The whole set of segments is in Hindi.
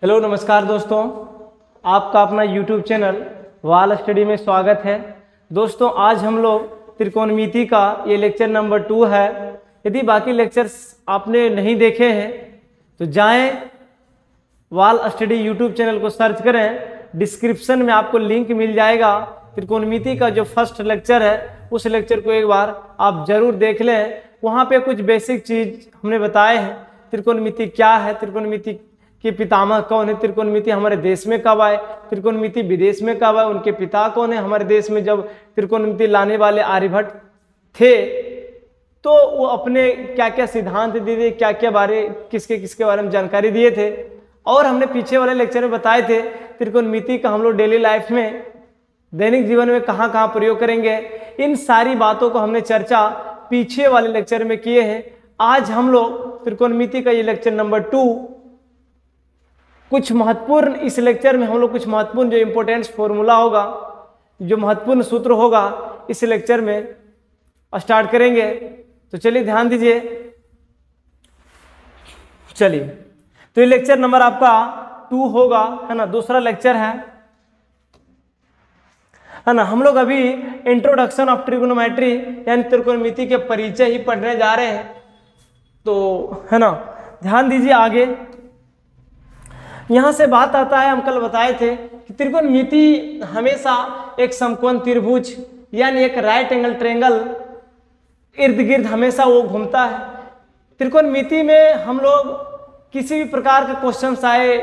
हेलो नमस्कार दोस्तों, आपका अपना यूट्यूब चैनल वाल स्टडी में स्वागत है। दोस्तों आज हम लोग त्रिकोणमिति का ये लेक्चर नंबर 2 है। यदि बाकी लेक्चर्स आपने नहीं देखे हैं तो जाएं वाल स्टडी यूट्यूब चैनल को सर्च करें, डिस्क्रिप्शन में आपको लिंक मिल जाएगा। त्रिकोणमिति का जो फर्स्ट लेक्चर है उस लेक्चर को एक बार आप जरूर देख लें। वहाँ पे कुछ बेसिक चीज हमने बताए हैं। त्रिकोणमिति क्या है, त्रिकोणमिति के पितामह कौन है, त्रिकोणमिति हमारे देश में कब आए, त्रिकोणमिति विदेश में कब आए, उनके पिता कौन है। हमारे देश में जब त्रिकोणमिति लाने वाले आर्यभट्ट थे तो वो अपने क्या क्या सिद्धांत दिए थे, क्या क्या किसके बारे में जानकारी दिए थे। और हमने पीछे वाले लेक्चर में बताए थे त्रिकोणमिति का हम लोग डेली लाइफ में, दैनिक जीवन में कहाँ कहाँ प्रयोग करेंगे। इन सारी बातों को हमने चर्चा पीछे वाले लेक्चर में किए हैं। आज हम लोग त्रिकोणमिति का ये लेक्चर नंबर 2 कुछ महत्वपूर्ण, इस लेक्चर में हम लोग कुछ महत्वपूर्ण जो इंपॉर्टेंट फॉर्मूला होगा, जो महत्वपूर्ण सूत्र होगा, इस लेक्चर में स्टार्ट करेंगे। तो चलिए ध्यान दीजिए। चलिए तो ये लेक्चर नंबर आपका 2 होगा, है ना, दूसरा लेक्चर है ना। हम लोग अभी इंट्रोडक्शन ऑफ ट्रिगोनोमेट्री यानी त्रिकोणमिति के परिचय ही पढ़ने जा रहे हैं। तो है ना, ध्यान दीजिए आगे। यहां से बात आता है, हम कल बताए थे कि त्रिकोणमिति हमेशा एक समकोण त्रिभुज यानी एक राइट एंगल ट्रायंगल इर्द गिर्द हमेशा वो घूमता है। त्रिकोणमिति में हम लोग किसी भी प्रकार के क्वेश्चंस आए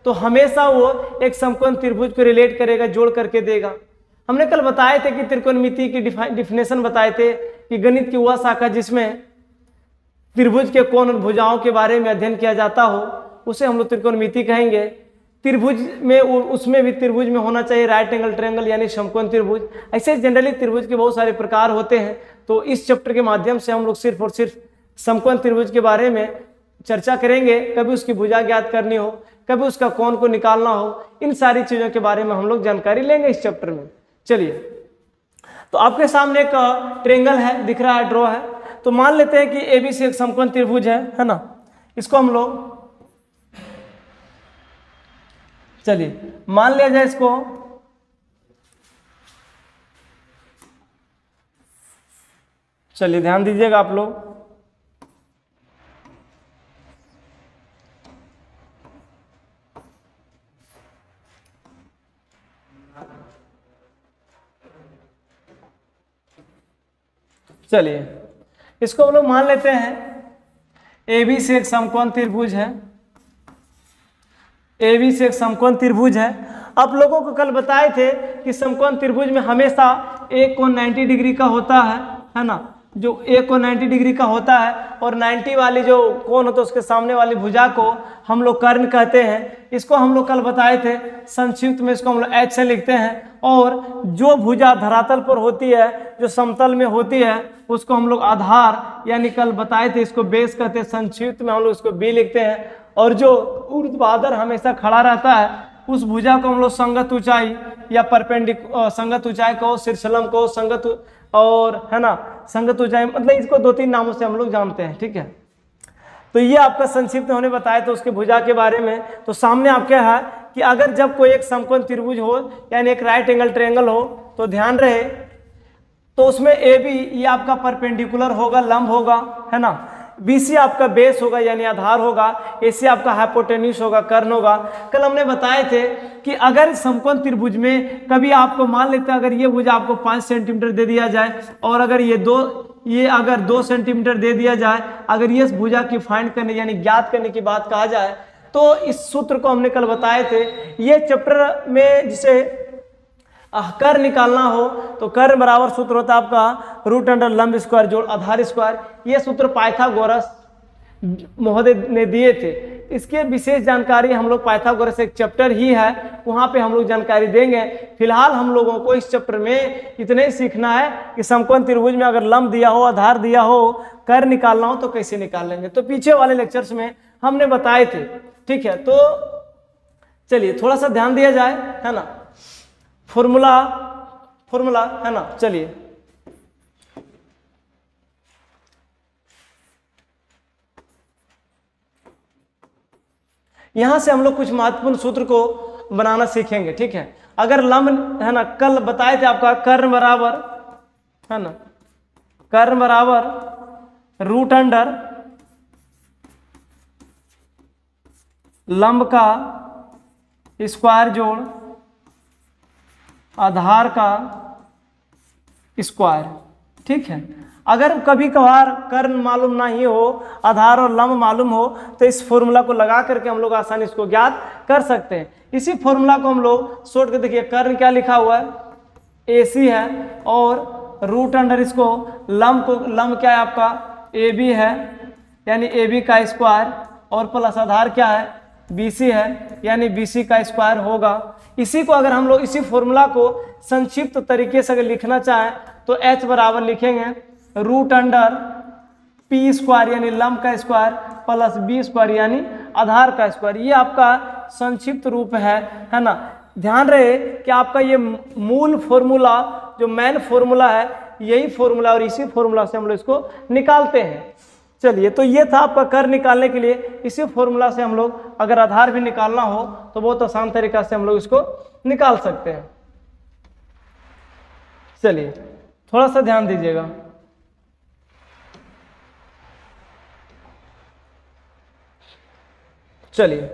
तो हमेशा वो एक समकोण त्रिभुज को रिलेट करेगा, जोड़ करके देगा। हमने कल बताए थे कि त्रिकोणमिति की डिफिनेशन बताए थे कि गणित की वह शाखा जिसमें त्रिभुज के कोण और भुजाओं के बारे में अध्ययन किया जाता हो उसे हम लोग त्रिकोणमिति कहेंगे। त्रिभुज में, उसमें भी त्रिभुज में होना चाहिए राइट एंगल ट्रायंगल यानी समकोण त्रिभुज। ऐसे जनरली त्रिभुज के बहुत सारे प्रकार होते हैं। तो इस चैप्टर के माध्यम से हम लोग सिर्फ और सिर्फ समकोण त्रिभुज के बारे में चर्चा करेंगे। कभी उसकी भुजा ज्ञात करनी हो, कभी उसका कोण को निकालना हो, इन सारी चीजों के बारे में हम लोग जानकारी लेंगे इस चैप्टर में। चलिए, तो आपके सामने एक ट्रायंगल है, दिख रहा है, ड्रॉ है। तो मान लेते हैं कि एबीसी एक समकोण त्रिभुज है ना। इसको हम लोग, चलिए मान लिया जाए इसको, चलिए ध्यान दीजिएगा आप लोग। चलिए इसको हम लोग मान लेते हैं AB से एक समकोण त्रिभुज है। AB से एक समकोण त्रिभुज है। आप लोगों को कल बताए थे कि समकोण त्रिभुज में हमेशा एक कोण 90 डिग्री का होता है ना। जो एक कोण 90 डिग्री का होता है और 90 वाली जो कोण होता है उसके सामने वाली भुजा को हम लोग कर्ण कहते हैं। इसको हम लोग कल बताए थे, संक्षिप्त में इसको हम लोग H से लिखते हैं। और जो भुजा धरातल पर होती है, जो समतल में होती है, उसको हम लोग आधार यानी कल बताए थे इसको बेस कहते हैं, संक्षिप्त में हम लोग इसको B लिखते हैं। और जो ऊर्ध्वाधर हमेशा खड़ा रहता है उस भुजा को हम लोग संगत ऊंचाई या संगत ऊंचाई को, शीर्षलम को, संगत, और है ना, संगत ऊंचाई, मतलब इसको 2-3 नामों से हम लोग जानते हैं। ठीक है, तो ये आपका संक्षिप्त होने बताया तो उसके भुजा के बारे में। तो सामने आप क्या है कि अगर जब कोई एक समकोण त्रिभुज हो यानी एक राइट एंगल ट्रायंगल हो तो ध्यान रहे, तो उसमें AB ये आपका परपेंडिकुलर होगा, लंब होगा, है ना। BC आपका बेस होगा यानी आधार होगा। AC आपका हाइपोटेन्यूस होगा, कर्ण होगा। कल हमने बताए थे कि अगर समकोण त्रिभुज में कभी आपको मान लेते हैं, अगर ये भुजा आपको 5 सेंटीमीटर दे दिया जाए और अगर ये अगर 2 सेंटीमीटर दे दिया जाए, अगर ये भुजा की फाइंड करने यानी ज्ञात करने की बात कहा जाए तो इस सूत्र को हमने कल बताए थे। ये चैप्टर में जिसे कर्ण निकालना हो तो कर्ण बराबर सूत्र होता है आपका √अंडर लंब स्क्वायर जोड़ आधार स्क्वायर। ये सूत्र पाइथागोरस महोदय ने दिए थे। इसके विशेष जानकारी हम लोग, पाइथागोरस एक चैप्टर ही है, वहां पे हम लोग जानकारी देंगे। फिलहाल हम लोगों को इस चैप्टर में इतना ही सीखना है कि समकोण त्रिभुज में अगर लंब दिया हो, आधार दिया हो, कर्ण निकालना हो तो कैसे निकाल लेंगे। तो पीछे वाले लेक्चर्स में हमने बताए थे। ठीक है, तो चलिए थोड़ा सा ध्यान दिया जाए, है ना। फॉर्मूला है ना। चलिए यहाँ से हम लोग कुछ महत्वपूर्ण सूत्र को बनाना सीखेंगे, ठीक है। अगर लंब है ना, कल बताए थे आपका कर्ण बराबर है ना, कर्ण बराबर रूट अंडर लंब का स्क्वायर जोड़ आधार का स्क्वायर, ठीक है। अगर कभी कभार कर्ण मालूम नहीं हो, आधार और लंब मालूम हो, तो इस फॉर्मूला को लगा करके हम लोग आसानी इसको ज्ञात कर सकते हैं। इसी फॉर्मूला को हम लोग सोच के देखिए, कर्ण क्या लिखा हुआ है, AC है, और रूट अंडर इसको लंब क्या है आपका AB है, यानी AB का स्क्वायर, और प्लस आधार क्या है BC है, यानी BC का स्क्वायर होगा। इसी को अगर हम लोग इसी फॉर्मूला को संक्षिप्त तरीके से अगर लिखना चाहें तो H बराबर लिखेंगे रूट अंडर P स्क्वायर यानी लंब का स्क्वायर प्लस B स्क्वायर यानी आधार का स्क्वायर। ये आपका संक्षिप्त रूप है ना। ध्यान रहे कि आपका ये मूल फॉर्मूला जो मेन फॉर्मूला है यही फॉर्मूला, और इसी फॉर्मूला से हम लोग इसको निकालते हैं। चलिए, तो ये था आपका कर निकालने के लिए। इसी फॉर्मूला से हम लोग अगर आधार भी निकालना हो तो बहुत आसान तरीका से हम लोग इसको निकाल सकते हैं। चलिए, थोड़ा सा ध्यान दीजिएगा। चलिए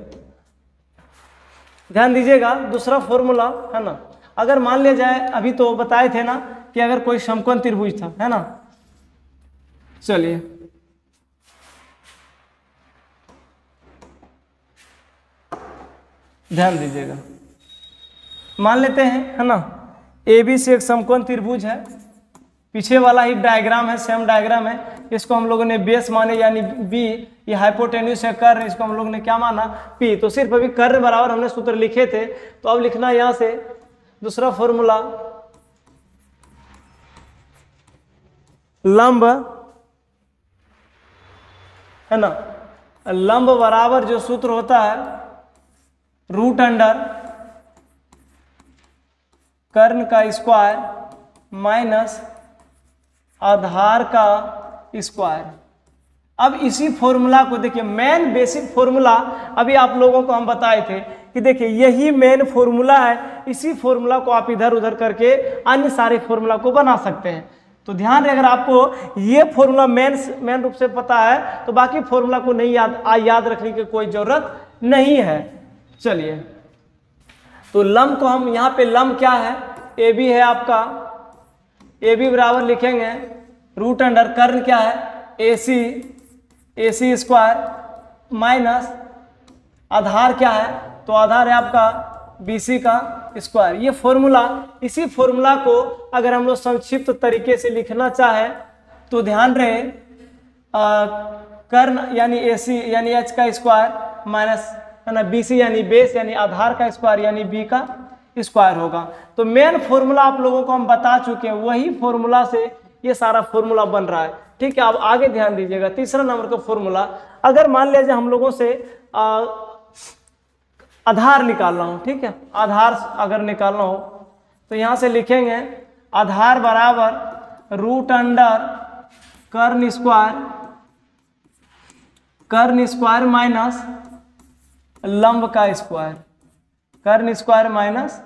ध्यान दीजिएगा, दूसरा फॉर्मूला है ना। अगर मान लिया जाए, अभी तो बताए थे ना कि अगर कोई समकोण त्रिभुज था, है ना। चलिए, ध्यान दीजिएगा, मान लेते हैं है ना, ABC एक समकोण त्रिभुज है। पीछे वाला ही डायग्राम है, सेम डायग्राम है। इसको हम लोगों ने बेस माने यानी B, ये हाइपोटेन्यूज है कर्ण, इसको हम लोग ने क्या माना P। तो सिर्फ अभी कर्ण बराबर हमने सूत्र लिखे थे, तो अब लिखना यहां से दूसरा फॉर्मूला, लंब है ना, लंब बराबर जो सूत्र होता है रूट अंडर कर्ण का स्क्वायर माइनस आधार का स्क्वायर। अब इसी फॉर्मूला को देखिए, मेन बेसिक फॉर्मूला अभी आप लोगों को हम बताए थे कि देखिए यही मेन फॉर्मूला है। इसी फॉर्मूला को आप इधर उधर करके अन्य सारे फॉर्मूला को बना सकते हैं। तो ध्यान रहे, अगर आपको ये फॉर्मूला मेन रूप से पता है तो बाकी फॉर्मूला को नहीं याद रखने की कोई जरूरत नहीं है। चलिए, तो लंब को हम यहाँ पे लंब क्या है, AB है आपका, AB बराबर लिखेंगे रूट अंडर कर्ण क्या है AC स्क्वायर माइनस आधार क्या है, तो आधार है आपका BC का स्क्वायर। ये फॉर्मूला, इसी फॉर्मूला को अगर हम लोग संक्षिप्त तरीके से लिखना चाहे तो ध्यान रहे, कर्ण यानी AC यानी H का स्क्वायर माइनस है ना BC यानी बेस यानी आधार का स्क्वायर यानी B का स्क्वायर होगा। तो मेन फॉर्मूला आप लोगों को हम बता चुके हैं, वही फॉर्मूला से ये सारा फॉर्मूला बन रहा है, ठीक है। अब आगे ध्यान दीजिएगा, तीसरा नंबर का फॉर्मूला, अगर मान लीजिए हम लोगों से आधार निकालना हो, ठीक है, आधार अगर निकालना हो तो यहाँ से लिखेंगे आधार बराबर रूट अंडर कर्ण स्क्वायर माइनस लंब का स्क्वायर, कर्ण स्क्वायर माइनस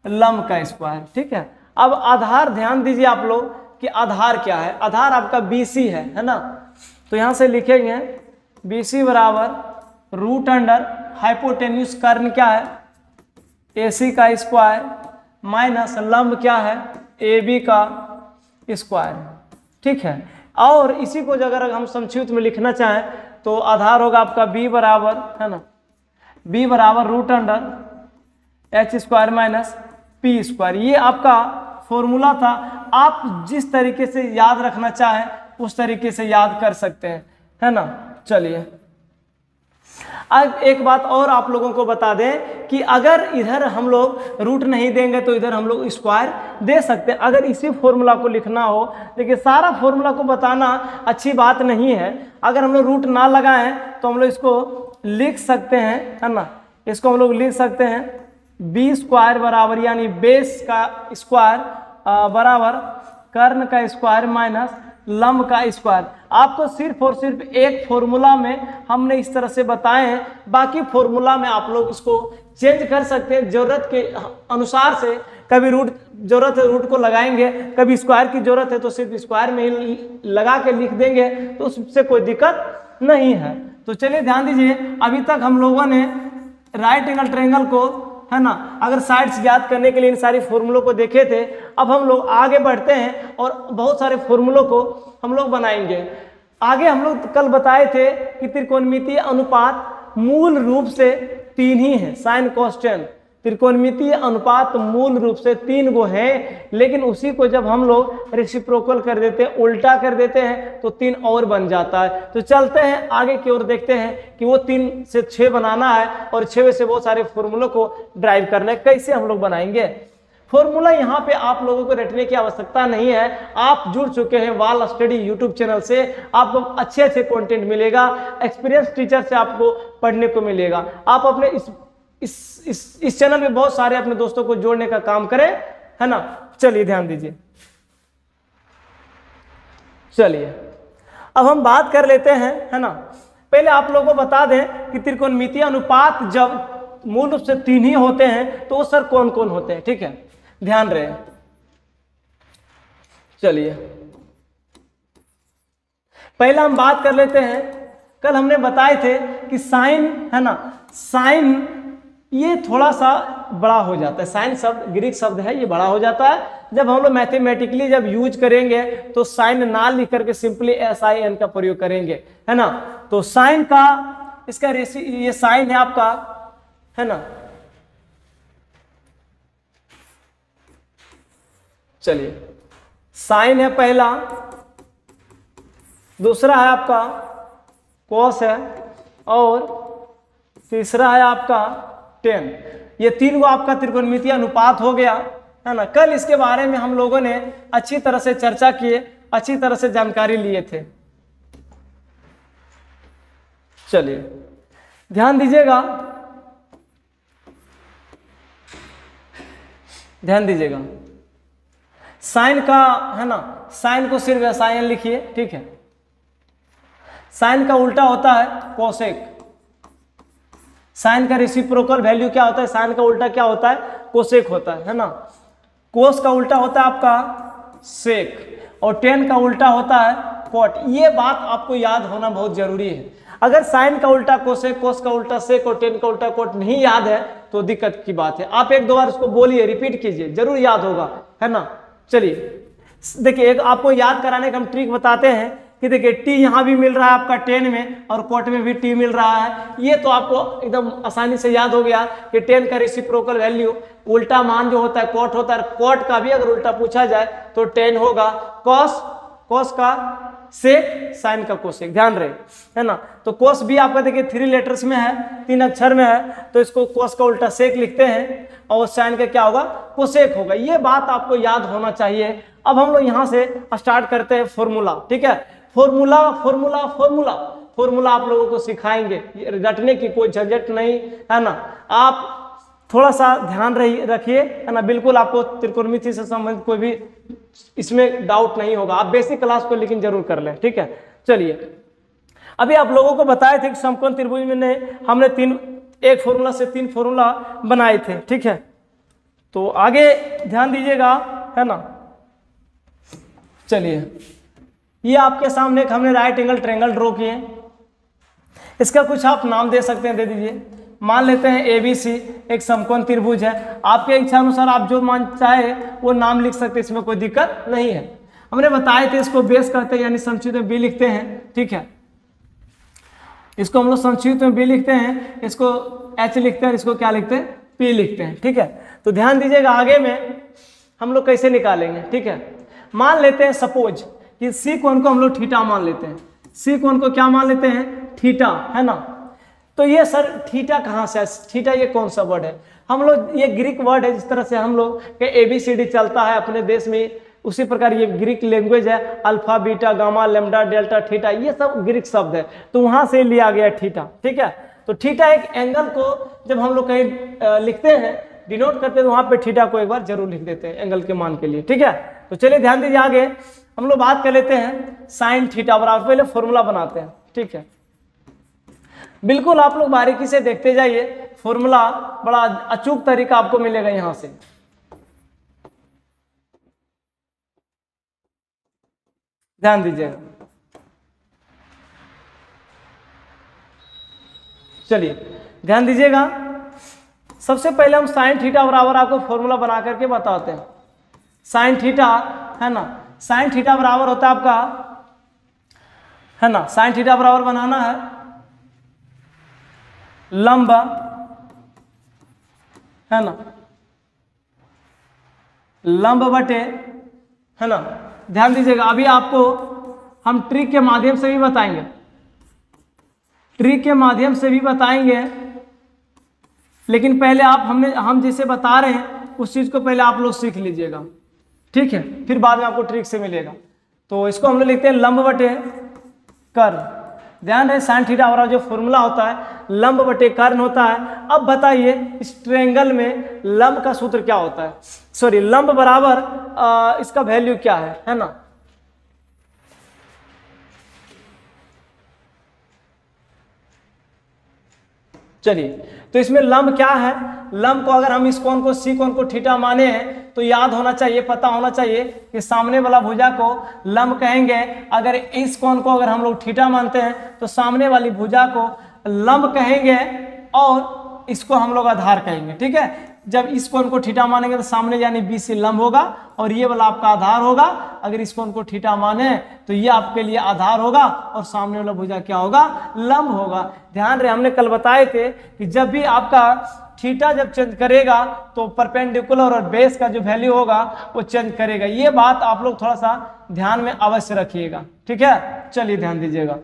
लंब का स्क्वायर, ठीक है। अब आधार ध्यान दीजिए आप लोग कि आधार क्या है, आधार आपका BC है ना। तो यहां से लिखेंगे BC बराबर रूट अंडर हाइपोटेन्यूज कर्ण क्या है AC का स्क्वायर माइनस लंब क्या है AB का स्क्वायर, ठीक है। और इसी को अगर हम संक्षिप्त में लिखना चाहें तो आधार होगा आपका B बराबर है ना, B बराबर root under H square minus P square. ये आपका फॉर्मूला था, आप जिस तरीके से याद रखना चाहें उस तरीके से याद कर सकते हैं, है ना। चलिए, अब एक बात और आप लोगों को बता दें कि अगर इधर हम लोग रूट नहीं देंगे तो इधर हम लोग स्क्वायर दे सकते हैं। अगर इसी फॉर्मूला को लिखना हो, देखिए सारा फॉर्मूला को बताना अच्छी बात नहीं है। अगर हम लोग रूट ना लगाएं तो हम लोग इसको लिख सकते हैं, है ना। इसको हम लोग लिख सकते हैं B स्क्वायर बराबर यानी बेस का स्क्वायर बराबर कर्ण का स्क्वायर माइनस लंब का स्क्वायर। आपको सिर्फ और सिर्फ एक फॉर्मूला में हमने इस तरह से बताए हैं, बाकी फॉर्मूला में आप लोग इसको चेंज कर सकते हैं जरूरत के अनुसार से। कभी रूट जरूरत है रूट को लगाएंगे, कभी स्क्वायर की जरूरत है तो सिर्फ स्क्वायर में ही लगा के लिख देंगे, तो उससे कोई दिक्कत नहीं है। तो चलिए ध्यान दीजिए, अभी तक हम लोगों ने राइट एंगल ट्रायंगल को, है ना, अगर साइड्स ज्ञात करने के लिए इन सारी फॉर्मूलों को देखे थे। अब हम लोग आगे बढ़ते हैं और बहुत सारे फॉर्मूलों को हम लोग बनाएंगे। आगे हम लोग कल बताए थे कि त्रिकोणमितीय अनुपात मूल रूप से 3 ही है, साइन कॉस्टेंट। त्रिकोणमितीय अनुपात मूल रूप से 3 गो है, लेकिन उसी को जब हम लोग रेसिप्रोकल कर देते हैं, उल्टा कर देते हैं, तो 3 और बन जाता है। तो चलते हैं आगे की ओर, देखते हैं कि वो 3 से 6 बनाना है और 6 से बहुत सारे फॉर्मूलों को ड्राइव करना है। कैसे हम लोग बनाएंगे फॉर्मूला? यहाँ पे आप लोगों को रटने की आवश्यकता नहीं है। आप जुड़ चुके हैं वाल स्टडी यूट्यूब चैनल से, आपको अच्छे अच्छे कंटेंट मिलेगा, एक्सपीरियंस टीचर से आपको पढ़ने को मिलेगा। आप अपने इस चैनल पे बहुत सारे अपने दोस्तों को जोड़ने का काम करें, है ना। चलिए ध्यान दीजिए, चलिए अब हम बात कर लेते हैं, है ना। पहले आप लोगों को बता दें कि त्रिकोणमितीय अनुपात जब मूल रूप से 3 ही होते हैं तो सर कौन कौन होते हैं, ठीक है, ध्यान रहे। चलिए पहला हम बात कर लेते हैं, कल हमने बताए थे कि साइन, है ना, साइन ये थोड़ा सा बड़ा हो जाता है। साइन शब्द ग्रीक शब्द है, ये बड़ा हो जाता है। जब हम लोग मैथमेटिकली जब यूज करेंगे तो साइन ना लिख करके सिंपली SIN का प्रयोग करेंगे, है ना। तो साइन का इसका ये साइन है आपका, है ना। चलिए साइन है पहला, दूसरा है आपका कॉस है, और तीसरा है आपका टेन। ये 3 को आपका त्रिकोणमितीय अनुपात हो गया, है ना। कल इसके बारे में हम लोगों ने अच्छी तरह से चर्चा किए, अच्छी तरह से जानकारी लिए थे। चलिए ध्यान दीजिएगा, ध्यान दीजिएगा। साइन का, है ना, साइन को सिर्फ SIN लिखिए, ठीक है। साइन का उल्टा होता है कोसेक। साइन का रेसिप्रोकल वैल्यू क्या होता है? साइन का उल्टा क्या होता है? कोसेक होता है ना। कोस का उल्टा होता है आपका सेक, और टेन का उल्टा होता है कॉट। ये बात आपको याद होना बहुत जरूरी है। अगर साइन का उल्टा कोसेक, कोस का उल्टा सेक और टेन का उल्टा कॉट नहीं याद है तो दिक्कत की बात है। आप 1-2 बार इसको बोलिए, रिपीट कीजिए, जरूर याद होगा, है ना। चलिए देखिए, एक आपको याद कराने का हम ट्रिक बताते हैं कि देखिए टी यहाँ भी मिल रहा है आपका 10 में, और कॉट में भी टी मिल रहा है। ये तो आपको एकदम आसानी से याद हो गया कि 10 का रेसिप्रोकल वैल्यू उल्टा मान जो होता है कॉट होता है। कॉट का भी अगर उल्टा पूछा जाए तो 10 होगा। कॉस, कॉस का सेक, साइन का कोसेक, ध्यान रहे, है ना। तो कोस भी आपका देखिए 3 लेटर्स में है, 3 अक्षर में है, तो इसको कोस का उल्टा सेक लिखते हैं, और साइन का क्या होगा? कोसेक होगा। ये बात आपको याद होना चाहिए। अब हम लोग यहाँ से स्टार्ट करते हैं फॉर्मूला, ठीक है। फॉर्मूला फॉर्मूला फॉर्मूला फॉर्मूला आप लोगों को सिखाएंगे, रटने की कोई झंझट नहीं, है ना। आप थोड़ा सा ध्यान रखिए, है ना। बिल्कुल आपको त्रिकोणमिति से संबंधित कोई भी इसमें डाउट नहीं होगा। आप बेसिक क्लास को लेकिन जरूर कर लें, ठीक है। चलिए अभी आप लोगों को बताए थे कि समकोण त्रिभुज में हमने एक फॉर्मूला से 3 फॉर्मूला बनाए थे, ठीक है। तो आगे ध्यान दीजिएगा, है ना। चलिए ये आपके सामने एक हमने राइट एंगल ट्रायंगल ड्रॉ किए। इसका कुछ आप नाम दे सकते हैं, दे दीजिए। मान लेते हैं ABC एक समकोण त्रिभुज है। आपके इच्छा अनुसार आप जो मान चाहे वो नाम लिख सकते हैं, इसमें कोई दिक्कत नहीं है। हमने बताए थे इसको बेस कहते हैं, यानी संक्षिप्त में B लिखते हैं, ठीक है। इसको हम लोग संक्षिप्त में B लिखते हैं, इसको H लिखते हैं, इसको क्या लिखते हैं? P लिखते हैं, ठीक है। तो ध्यान दीजिएगा आगे में हम लोग कैसे निकालेंगे, ठीक है। मान लेते हैं सपोज कि सी कोण को हम लोग थीटा मान लेते हैं। सी कोण को क्या मान लेते हैं? थीटा, है ना। तो ये सर थीटा कहाँ से है? थीटा ये कौन सा वर्ड है? हम लोग ये ग्रीक वर्ड है। जिस तरह से हम लोग के ABCD चलता है अपने देश में, उसी प्रकार ये ग्रीक लैंग्वेज है। Alpha, beta, gamma, lambda, delta, theta, ये सब ग्रीक शब्द है, तो वहां से लिया गया थीटा, ठीक है। तो थीटा एक एंगल को जब हम लोग कहीं लिखते हैं, डिनोट करते हैं, तो वहां पे थीटा को एक बार जरूर लिख देते हैं एंगल के मान के लिए, ठीक है। तो चलिए ध्यान दीजिए आगे। हम लोग बात कर लेते हैं साइन थीटा बराबर, पहले फॉर्मूला बनाते हैं, ठीक है। बिल्कुल आप लोग बारीकी से देखते जाइए, फॉर्मूला बड़ा अचूक तरीका आपको मिलेगा यहां से। ध्यान दीजिएगा, चलिए ध्यान दीजिएगा। सबसे पहले हम साइन थीटा बराबर आपको फॉर्मूला बना करके बताते हैं। साइन थीटा है ना, साइन थीटा बराबर होता है आपका, है ना, साइन थीटा बराबर बनाना है लंब, है ना, लंब बटे, है ना। ध्यान दीजिएगा, अभी आपको हम ट्रिक के माध्यम से भी बताएंगे, ट्रिक के माध्यम से भी बताएंगे, लेकिन पहले हम जिसे बता रहे हैं उस चीज को पहले आप लोग सीख लीजिएगा, ठीक है, फिर बाद में आपको ट्रिक से मिलेगा। तो इसको हम लोग लिखते हैं लंब बटे कर्ण। ध्यान रहे साइन थीटा वाला जो फॉर्मूला होता है लंब बटे कर्ण होता है। अब बताइए इस ट्रायंगल में लंब का सूत्र क्या होता है, सॉरी लंब बराबर इसका वैल्यू क्या है ना। चलिए, तो इसमें लंब क्या है, लंब को अगर हम इस कोण को सी कोण को थीटा माने हैं तो याद होना चाहिए, पता होना चाहिए कि सामने वाला भुजा को लंब कहेंगे। अगर इस कोण को अगर हम लोग थीटा मानते हैं तो सामने वाली भुजा को लंब कहेंगे और इसको हम लोग आधार कहेंगे, ठीक है। जब इस कोण को थीटा मानेंगे तो सामने यानी बी से लंब होगा और ये वाला आपका आधार होगा। अगर इस कोण को थीटा माने तो ये आपके लिए आधार होगा और सामने वाला भुजा क्या होगा, लंब होगा। ध्यान रहे हमने कल बताए थे कि जब भी आपका थीटा जब चेंज करेगा तो परपेंडिकुलर और बेस का जो वैल्यू होगा वो चेंज करेगा। ये बात आप लोग थोड़ा सा ध्यान में अवश्य रखिएगा, ठीक है। चलिए ध्यान दीजिएगा,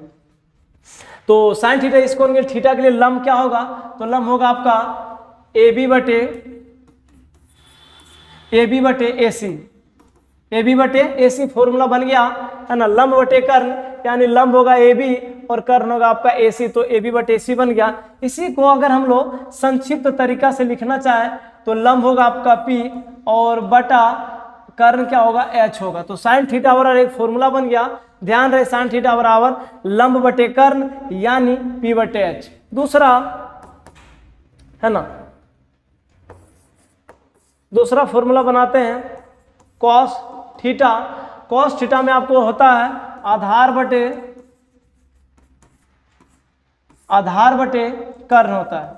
तो साइन थीटा इस कोण के थीटा के लिए लंब क्या होगा, तो लंब होगा आपका ए बी बटे ए सी, ए बी बटे ए सी फॉर्मूला बन गया, है ना। लंब बटे कर्ण यानी लंब होगा ए बी और कर्ण होगा आपका ए सी, तो ए बी बटे ए सी बन गया। इसी को अगर हम लोग संक्षिप्त तरीका से लिखना चाहें तो लंब होगा आपका पी और बटा कर्ण क्या होगा, एच होगा। तो साइन थीटा बराबर एक फॉर्मूला बन गया। ध्यान रहे साइन थीटा बराबर लंब बटे कर्ण यानी पी बटे एच। दूसरा है ना, दूसरा फॉर्मूला बनाते हैं कॉस थीटा। कॉस थीटा में आपको होता है आधार बटे कर्ण होता है।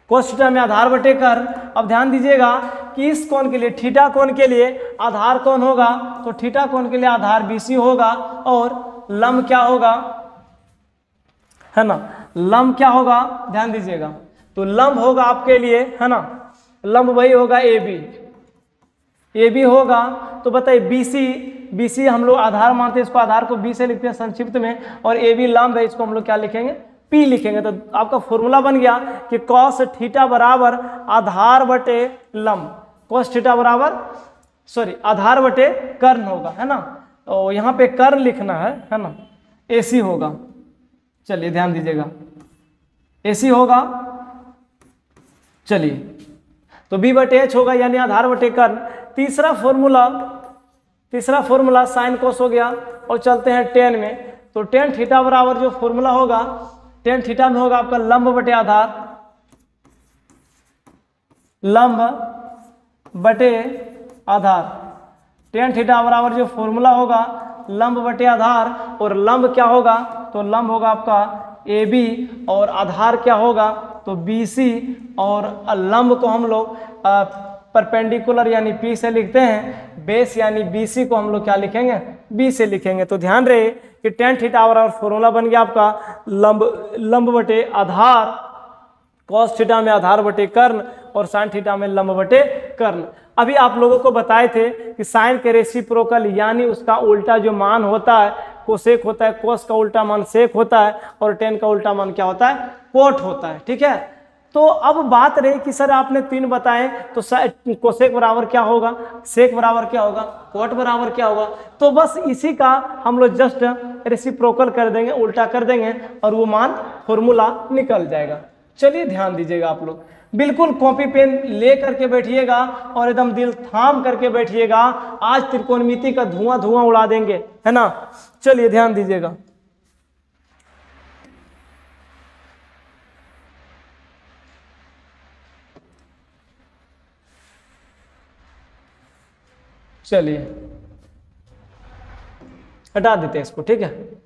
कॉस थीटा में आधार बटे कर्ण। अब ध्यान दीजिएगा कि इस कोण के लिए थीटा कोण के लिए आधार कौन होगा, तो थीटा कोण के लिए आधार बीसी होगा और लंब क्या होगा, है ना, लंब क्या होगा, ध्यान दीजिएगा। तो लंब होगा आपके लिए, है ना, लंब वही होगा ए बी होगा। तो बताइए बीसी हम लोग आधार मानते हैं, इसको आधार को बी से लिखते हैं संक्षिप्त में, और ए बी लंब है, इसको हम लोग क्या लिखेंगे, पी लिखेंगे। तो आपका फॉर्मूला बन गया कि कॉस थीटा बराबर आधार बटे लंब, कॉस थीटा बराबर सॉरी आधार बटे कर्ण होगा, है ना। तो यहाँ पे कर्ण लिखना है ना, एसी होगा। चलिए ध्यान दीजिएगा, एसी होगा। चलिए तो बी बटे एच होगा यानी आधार बटे कर्ण। तीसरा फॉर्मूला साइन कोस हो गया। और चलते हैं टेन में, तो टेन थीटा बराबर जो फॉर्मूला होगा, टेन थीटा में होगा आपका लंब बटे आधार, लंब बटे आधार। टेन थीटा बराबर जो फॉर्मूला होगा लंब बटे आधार, और लंब क्या होगा, तो लंब होगा आपका ए बी और आधार क्या होगा, तो बी सी, और लंब को हम लोग परपेंडिकुलर यानी पी से लिखते हैं, बेस यानी बी सी को हम लोग क्या लिखेंगे, बी से लिखेंगे। तो ध्यान रहे कि टेन थीटा बराबर फॉर्मूला बन गया आपका लंब बटे आधार, कॉस थीटा में आधार बटे कर्ण और साइन थीटा में लंब बटे कर्ण। अभी आप लोगों को बताए थे कि साइन के रेसिप्रोकल यानी उसका उल्टा जो मान होता है कोसेक होता है, कोस का उल्टा मान सेक होता है और टेन का उल्टा मान क्या होता है, कोट होता है, ठीक है। तो अब बात रही कि सर आपने तीन बताए, तो कोसेक बराबर क्या होगा, सेक बराबर क्या होगा, कोट बराबर क्या होगा। तो बस इसी का हम लोग जस्ट रेसिप्रोकल कर देंगे, उल्टा कर देंगे और वो मान फॉर्मूला निकल जाएगा। चलिए ध्यान दीजिएगा आप लोग, बिल्कुल कॉपी पेन ले करके बैठिएगा और एकदम दिल थाम करके बैठिएगा। आज त्रिकोणमिति का धुआं धुआं उड़ा देंगे, है ना। चलिए ध्यान दीजिएगा। चलिए हटा देते हैं इसको, ठीक है।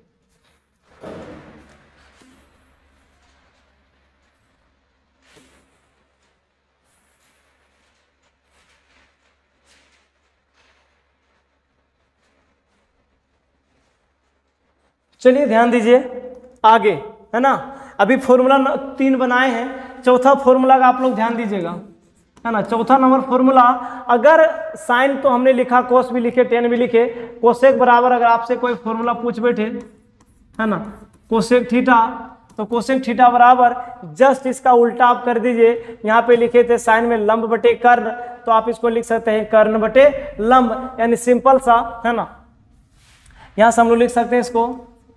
चलिए ध्यान दीजिए आगे, है ना। अभी फॉर्मूला 3 बनाए हैं, चौथा फॉर्मूला का आप लोग ध्यान दीजिएगा, है ना। चौथा नंबर फॉर्मूला, अगर साइन तो हमने लिखा, कोस भी लिखे, टेन भी लिखे, कोसेक बराबर अगर आपसे कोई फॉर्मूला पूछ बैठे, है ना, कोसेक थीटा, तो कोसेक थीटा बराबर जस्ट इसका उल्टा आप कर दीजिए। यहाँ पे लिखे थे साइन में लंब बटे कर्ण, तो आप इसको लिख सकते हैं कर्ण बटे लंब, यानी सिंपल सा, है ना। यहाँ से हम लोग लिख सकते हैं इसको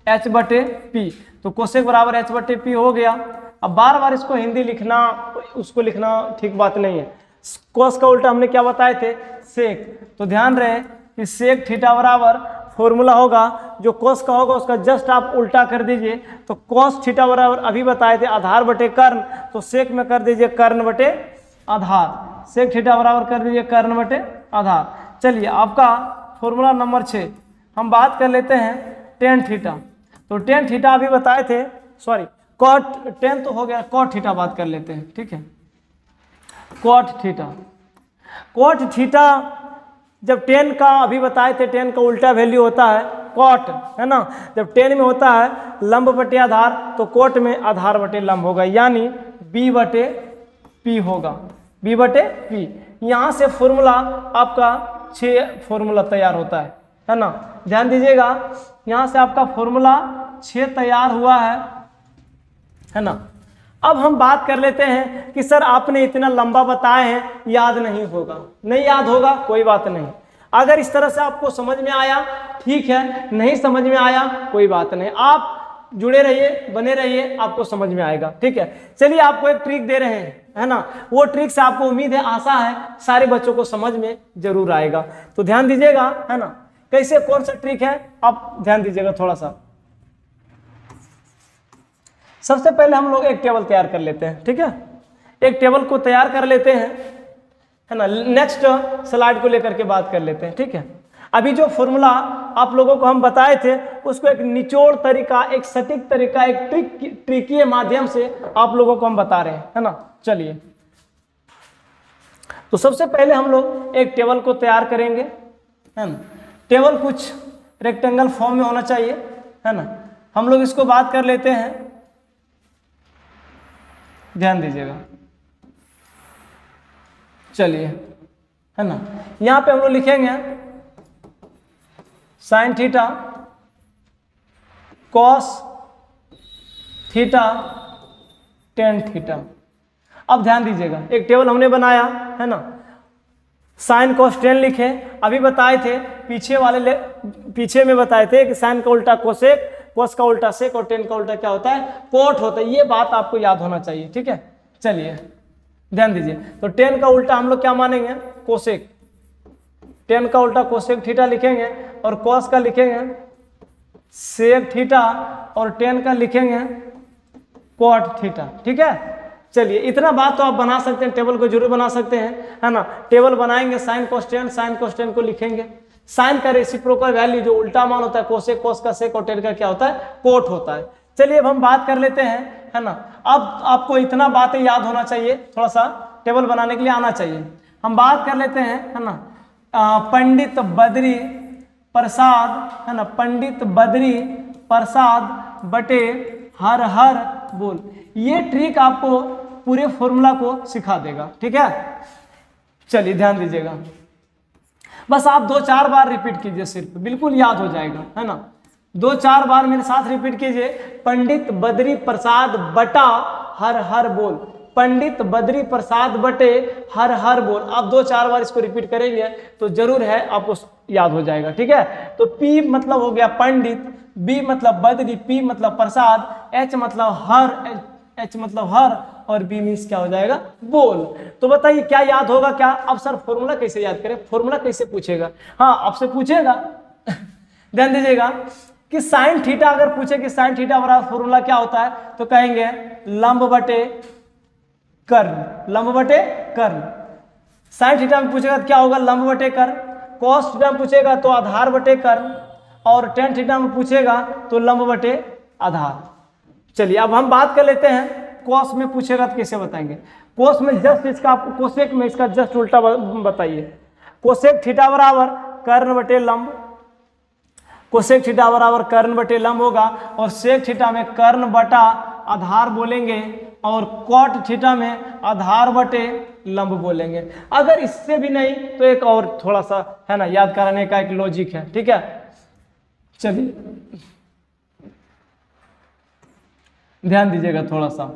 h बटे पी, तो कोसेक बराबर h बटे पी हो गया। अब बार बार इसको हिंदी लिखना, उसको लिखना ठीक बात नहीं है। कोस का उल्टा हमने क्या बताए थे, सेक, तो ध्यान रहे कि सेक थीटा बराबर फॉर्मूला होगा, जो कोस का होगा उसका जस्ट आप उल्टा कर दीजिए। तो कोस थीटा बराबर अभी बताए थे आधार बटे कर्ण, तो सेक में कर दीजिए कर्ण बटे आधार, सेक थीटा बराबर कर दीजिए कर्ण बटे आधार। चलिए आपका फॉर्मूला नंबर 6 हम बात कर लेते हैं टेन थीटा। तो टेन थीटा अभी बताए थे, सॉरी कॉट, टेन तो हो गया, कॉट थीटा बात कर लेते हैं, ठीक है। कॉट थीटा, कॉट थीटा जब टेन का अभी बताए थे, टेन का उल्टा वैल्यू होता है कॉट, है ना। जब टेन में होता है लंब बटे आधार, तो कोट में आधार बटे लंब होगा, यानी बी बटे पी होगा, बी बटे पी। यहाँ से फॉर्मूला आपका 6 फॉर्मूला तैयार होता है ना। ध्यान दीजिएगा, यहाँ से आपका फॉर्मूला 6 तैयार हुआ है ना। अब हम बात कर लेते हैं कि सर आपने इतना लंबा बताए हैं, याद नहीं होगा, नहीं याद होगा कोई बात नहीं। अगर इस तरह से आपको समझ में आया ठीक है, नहीं समझ में आया कोई बात नहीं, आप जुड़े रहिए, बने रहिए, आपको समझ में आएगा, ठीक है। चलिए आपको एक ट्रिक दे रहे हैं, है ना। वो ट्रिक से आपको उम्मीद है, आशा है सारे बच्चों को समझ में जरूर आएगा। तो ध्यान दीजिएगा, है ना। कैसे, कौन सा ट्रिक है, आप ध्यान दीजिएगा थोड़ा सा। सबसे पहले हम लोग एक टेबल तैयार कर लेते हैं, ठीक है। एक टेबल को तैयार कर लेते हैं, है ना। नेक्स्ट स्लाइड को लेकर के बात कर लेते हैं, ठीक है। अभी जो फॉर्मूला आप लोगों को हम बताए थे, उसको एक निचोड़ तरीका, एक सटीक तरीका, एक ट्रिकी माध्यम से आप लोगों को हम बता रहे हैं, है ना। चलिए, तो सबसे पहले हम लोग एक टेबल को तैयार करेंगे, है ना। टेबल कुछ रेक्टेंगल फॉर्म में होना चाहिए, है ना। हम लोग इसको बात कर लेते हैं, ध्यान दीजिएगा। चलिए, है ना, यहां पे हम लोग लिखेंगे sine theta cos theta tan theta. अब ध्यान दीजिएगा, एक टेबल हमने बनाया, है ना। साइन कॉस टेन लिखे, अभी बताए थे पीछे में बताए थे कि साइन का उल्टा कोसेक, कोस का उल्टा सेक और टेन का उल्टा क्या होता है, कोट होता है। ये बात आपको याद होना चाहिए, ठीक है। चलिए ध्यान दीजिए, तो टेन का उल्टा हम लोग क्या मानेंगे, कोसेक, टेन का उल्टा कोसेक थीटा लिखेंगे, और कॉस का लिखेंगे सेक थीटा, और टेन का लिखेंगे कोट थीटा, ठीक है। चलिए, इतना बात तो आप बना सकते हैं, टेबल को जरूर बना सकते हैं, है ना। टेबल बनाएंगे, साइन कॉस टेन को लिखेंगे, साइन का रेसिप्रोकल वैल्यू जो उल्टा मान होता है कोसेक, कॉस का सेक और टेन का क्या होता है, कोट होता है। चलिए अब हम बात कर लेते हैं, है ना। अब आपको इतना बातें याद होना चाहिए, थोड़ा सा टेबल बनाने के लिए आना चाहिए। हम बात कर लेते हैं, है ना, पंडित बद्री प्रसाद, है ना, पंडित बद्री प्रसाद बटे हर हर बोल। ये ट्रिक आपको पूरे फॉर्मूला को सिखा देगा, ठीक है। चलिए ध्यान दीजिएगा, बस आप 2-4 बार रिपीट कीजिए, सिर्फ बिल्कुल याद हो जाएगा, है ना। 2-4 बार मेरे साथ रिपीट कीजिए, पंडित बद्री प्रसाद बटा हर हर बोल, पंडित बद्री प्रसाद बटे हर हर बोल। आप 2-4 बार इसको रिपीट करेंगे तो जरूर है आपको याद हो जाएगा, ठीक है। तो P मतलब हो गया पंडित, B मतलब बद्री, P मतलब प्रसाद, H मतलब हर, और बी मीन्स क्या हो जाएगा, बोल। तो बताइए क्या याद होगा क्या? अब सर फॉर्मूला कैसे याद करें, फॉर्मूला कैसे पूछेगा? हाँ आपसे पूछेगा ध्यान दीजिएगा कि साइन थीटा अगर पूछे कि साइन थीटा बराबर फॉर्मूला क्या होता है, तो कहेंगे लंब बटे कर्ण, लंब बटे कर्ण। साइन थीटा में पूछेगा तो क्या होगा, लंब बटे कर्ण। कॉस थीटा में पूछेगा तो आधार बटे कर्ण, और टेन थीटा में पूछेगा तो लंब बटे आधार। चलिए अब हम बात कर लेते हैं कॉस में पूछेगा तो कैसे बताएंगे। कॉस में जस्ट इसका, कोसेक में इसका जस्ट उल्टा बताइए। कोसेक थीटा बराबर कर्ण बटे लंब, कोसेक थीटा बराबर कर्ण बटे लंब होगा, और सेक थीटा में कर्ण बटा आधार बोलेंगे, और कॉट थीटा में आधार बटे लंब बोलेंगे। अगर इससे भी नहीं तो एक और थोड़ा सा है ना याद कराने का एक लॉजिक है, ठीक है। चलिए ध्यान दीजिएगा थोड़ा सा।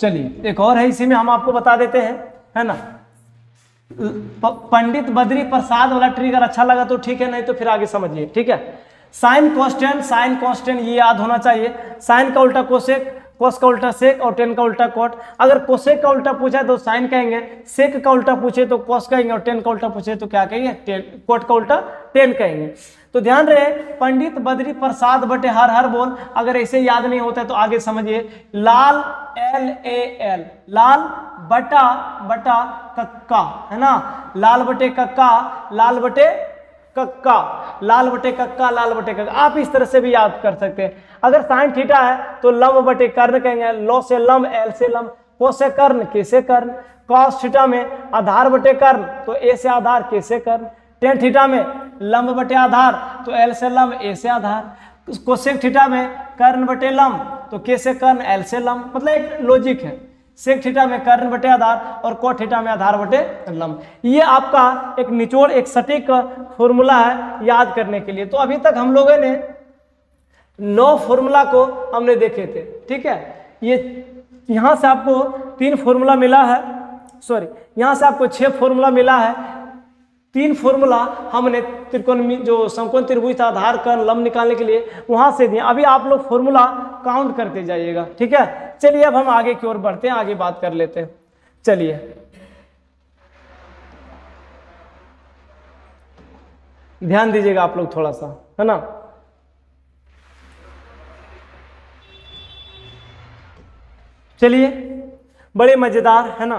चलिए एक और है, इसी में हम आपको बता देते हैं, है ना। पंडित बद्री प्रसाद वाला ट्रिगर अच्छा लगा तो ठीक है, नहीं तो फिर आगे समझिए, ठीक है। साइन कांस्टेंट, साइन कांस्टेंट ये याद होना चाहिए। साइन का उल्टा कोसेक, कोस का उल्टा सेक, और टेन का उल्टा कॉट। अगर कोसेक का उल्टा पूछा तो साइन कहेंगे, सेक का उल्टा पूछे तो कोस कहेंगे, और टेन का उल्टा पूछे तो क्या कहेंगे, टेन, कॉट का उल्टा टेन कहेंगे। तो ध्यान रहे पंडित बद्री प्रसाद बटे हर हर बोल, अगर ऐसे याद नहीं होता है तो आगे समझिए। लाल LAL, लाल बटा बटा कक्का, है ना, लाल बटे कक्का, लाल बटे कक्का, लाल बटे कक्का, लाल बटे कक्का। आप इस तरह से भी याद कर सकते हैं। अगर साइन थीटा है तो लंब बटे कर्ण कहेंगे, लौ से लंब, एल से लंब, को से कर्ण, के से कर्ण। कॉस थीटा में आधार बटे कर्ण तो ए से आधार, के से कर्ण। टेन थीटा में लंब बटे आधार तो एल से लंब, ए से आधार। कोसेक थीटा में कर्ण बटे लंब तो के से कर्ण, एल से लंब। मतलब एक लॉजिक है, सेक थीटा में कर्ण बटे आधार और कोट थीटा में आधार बटे लंब। ये आपका एक निचोड़, एक सटीक फॉर्मूला है याद करने के लिए। तो अभी तक हम लोगों ने 9 फॉर्मूला को हमने देखे थे, ठीक है। ये यहाँ से आपको 3 फॉर्मूला मिला है, सॉरी यहाँ से आपको 6 फॉर्मूला मिला है। 3 फॉर्मूला हमने त्रिकोण जो समकोण त्रिभुज था, आधार कर्ण लंब निकालने के लिए वहां से दिए। अभी आप लोग फॉर्मूला काउंट करते जाइएगा, ठीक है। चलिए अब हम आगे की ओर बढ़ते हैं, आगे बात कर लेते हैं। चलिए ध्यान दीजिएगा आप लोग थोड़ा सा, है ना। चलिए बड़े मजेदार, है ना,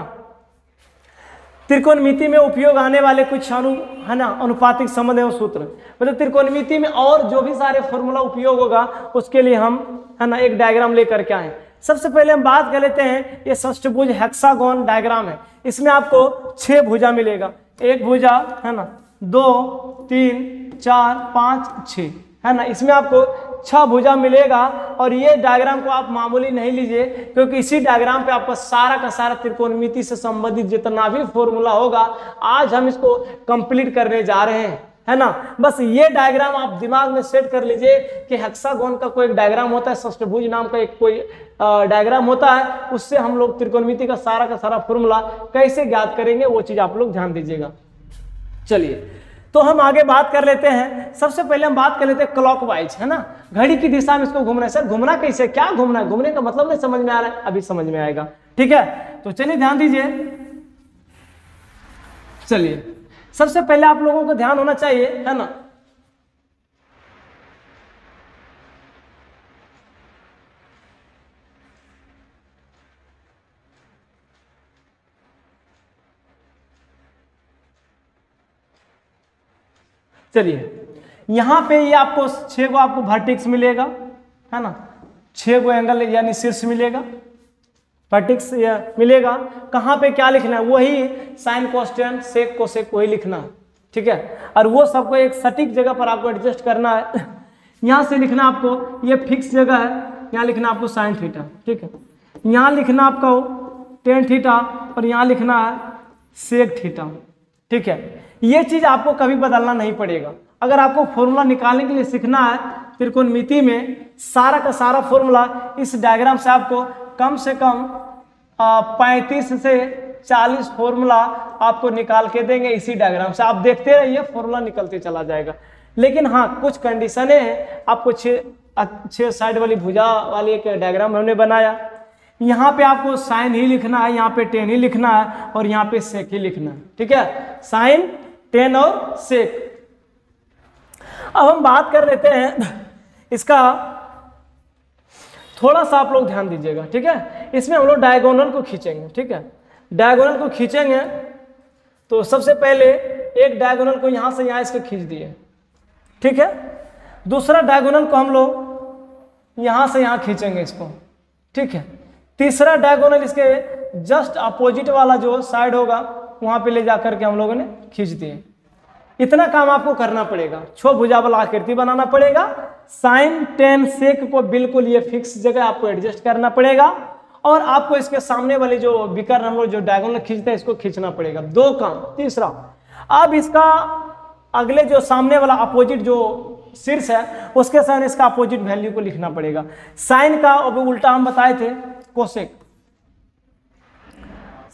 त्रिकोणमिति में उपयोग आने वाले कुछ है ना अनुपातिक संबंध एवं सूत्र। मतलब त्रिकोणमिति में और जो भी सारे फॉर्मूला उपयोग होगा उसके लिए हम है ना एक डायग्राम लेकर के आए। सबसे पहले हम बात कर लेते हैं, ये षष्ठभुज हेक्सागोन डायग्राम है। इसमें आपको 6 भुजा मिलेगा, एक भुजा है ना, 2 3 4 5 6, है ना। इसमें आपको 6 भुजा मिलेगा। और ये डायग्राम को आप मामूली नहीं लीजिए, क्योंकि इसी डायग्राम पे आपका सारा का सारा त्रिकोणमिति से संबंधित जितना भी फॉर्मूला होगा आज हम इसको कंप्लीट करने जा रहे हैं, है ना। बस ये डायग्राम आप दिमाग में सेट कर लीजिए कि हेक्सागोन का कोई एक डायग्राम होता है, षष्ठभुज नाम का एक कोई डायग्राम होता है, उससे हम लोग त्रिकोणमिति का सारा फॉर्मूला कैसे ज्ञात करेंगे वो चीज आप लोग ध्यान दीजिएगा। चलिए तो हम आगे बात कर लेते हैं। सबसे पहले हम बात कर लेते हैं क्लॉकवाइज, है ना, घड़ी की दिशा में इसको घूमना है। सर घूमना कैसे, क्या घूमना है, घूमने का मतलब नहीं समझ में आ रहा है, अभी समझ में आएगा, ठीक है। तो चलिए ध्यान दीजिए। चलिए सबसे पहले आप लोगों को ध्यान होना चाहिए, है ना, चलिए यहां पे ये आपको 6 गो आपको वर्टेक्स मिलेगा, है ना, 6 गो एंगल यानी शीर्ष मिलेगा, वर्टेक्स मिलेगा। कहाँ पे क्या लिखना है, वही साइन कांस्टेंट सेक कोसेक वही लिखना है, ठीक है। और वो सबको एक सटीक जगह पर आपको एडजस्ट करना है। यहाँ से लिखना आपको, ये फिक्स जगह है, यहाँ लिखना आपको साइन थीटा, ठीक है। यहाँ लिखना आपको टेन थीटा और यहाँ लिखना है सेक थीटा, ठीक है। ये चीज आपको कभी बदलना नहीं पड़ेगा। अगर आपको फॉर्मूला निकालने के लिए सीखना है त्रिकोणमिति में, सारा का सारा फॉर्मूला इस डायग्राम से आपको कम से कम 35 से 40 फॉर्मूला आपको निकाल के देंगे इसी डायग्राम से। आप देखते रहिए, फॉर्मूला निकलते चला जाएगा। लेकिन हाँ, कुछ कंडीशनें हैं। आपको 6 साइड वाली भुजा वाली एक डायग्राम हमने बनाया। यहाँ पे आपको साइन ही लिखना है, यहाँ पे टेन ही लिखना है, और यहाँ पे सेक ही लिखना है। ठीक है, साइन, टेन और सेक। अब हम बात कर लेते हैं इसका, थोड़ा सा आप लोग ध्यान दीजिएगा। ठीक है, इसमें हम लोग डायगोनल को खींचेंगे। ठीक है, डायगोनल को खींचेंगे तो सबसे पहले एक डायगोनल को यहाँ से यहाँ इसको खींच दिए। ठीक है, दूसरा डायगोनल को हम लोग यहाँ से यहाँ खींचेंगे इसको। ठीक है, तीसरा डायगोनल इसके जस्ट अपोजिट वाला जो साइड होगा वहाँ पे ले जाकर के हम लोगों ने खींच दिए। इतना काम आपको करना पड़ेगा। 6 भुजा वाला आकृति बनाना पड़ेगा। साइन, टेन, सेक को बिल्कुल ये फिक्स जगह आपको एडजस्ट करना पड़ेगा, और आपको इसके सामने वाले जो विकर्ण हम लोग जो डायगोनल खींचते हैं इसको खींचना पड़ेगा। 2 काम। तीसरा, अब इसका अगले जो सामने वाला अपोजिट जो शीर्ष है उसके साथ इसका अपोजिट वैल्यू को लिखना पड़ेगा। साइन का अब उल्टा हम बताए थे कोसेक।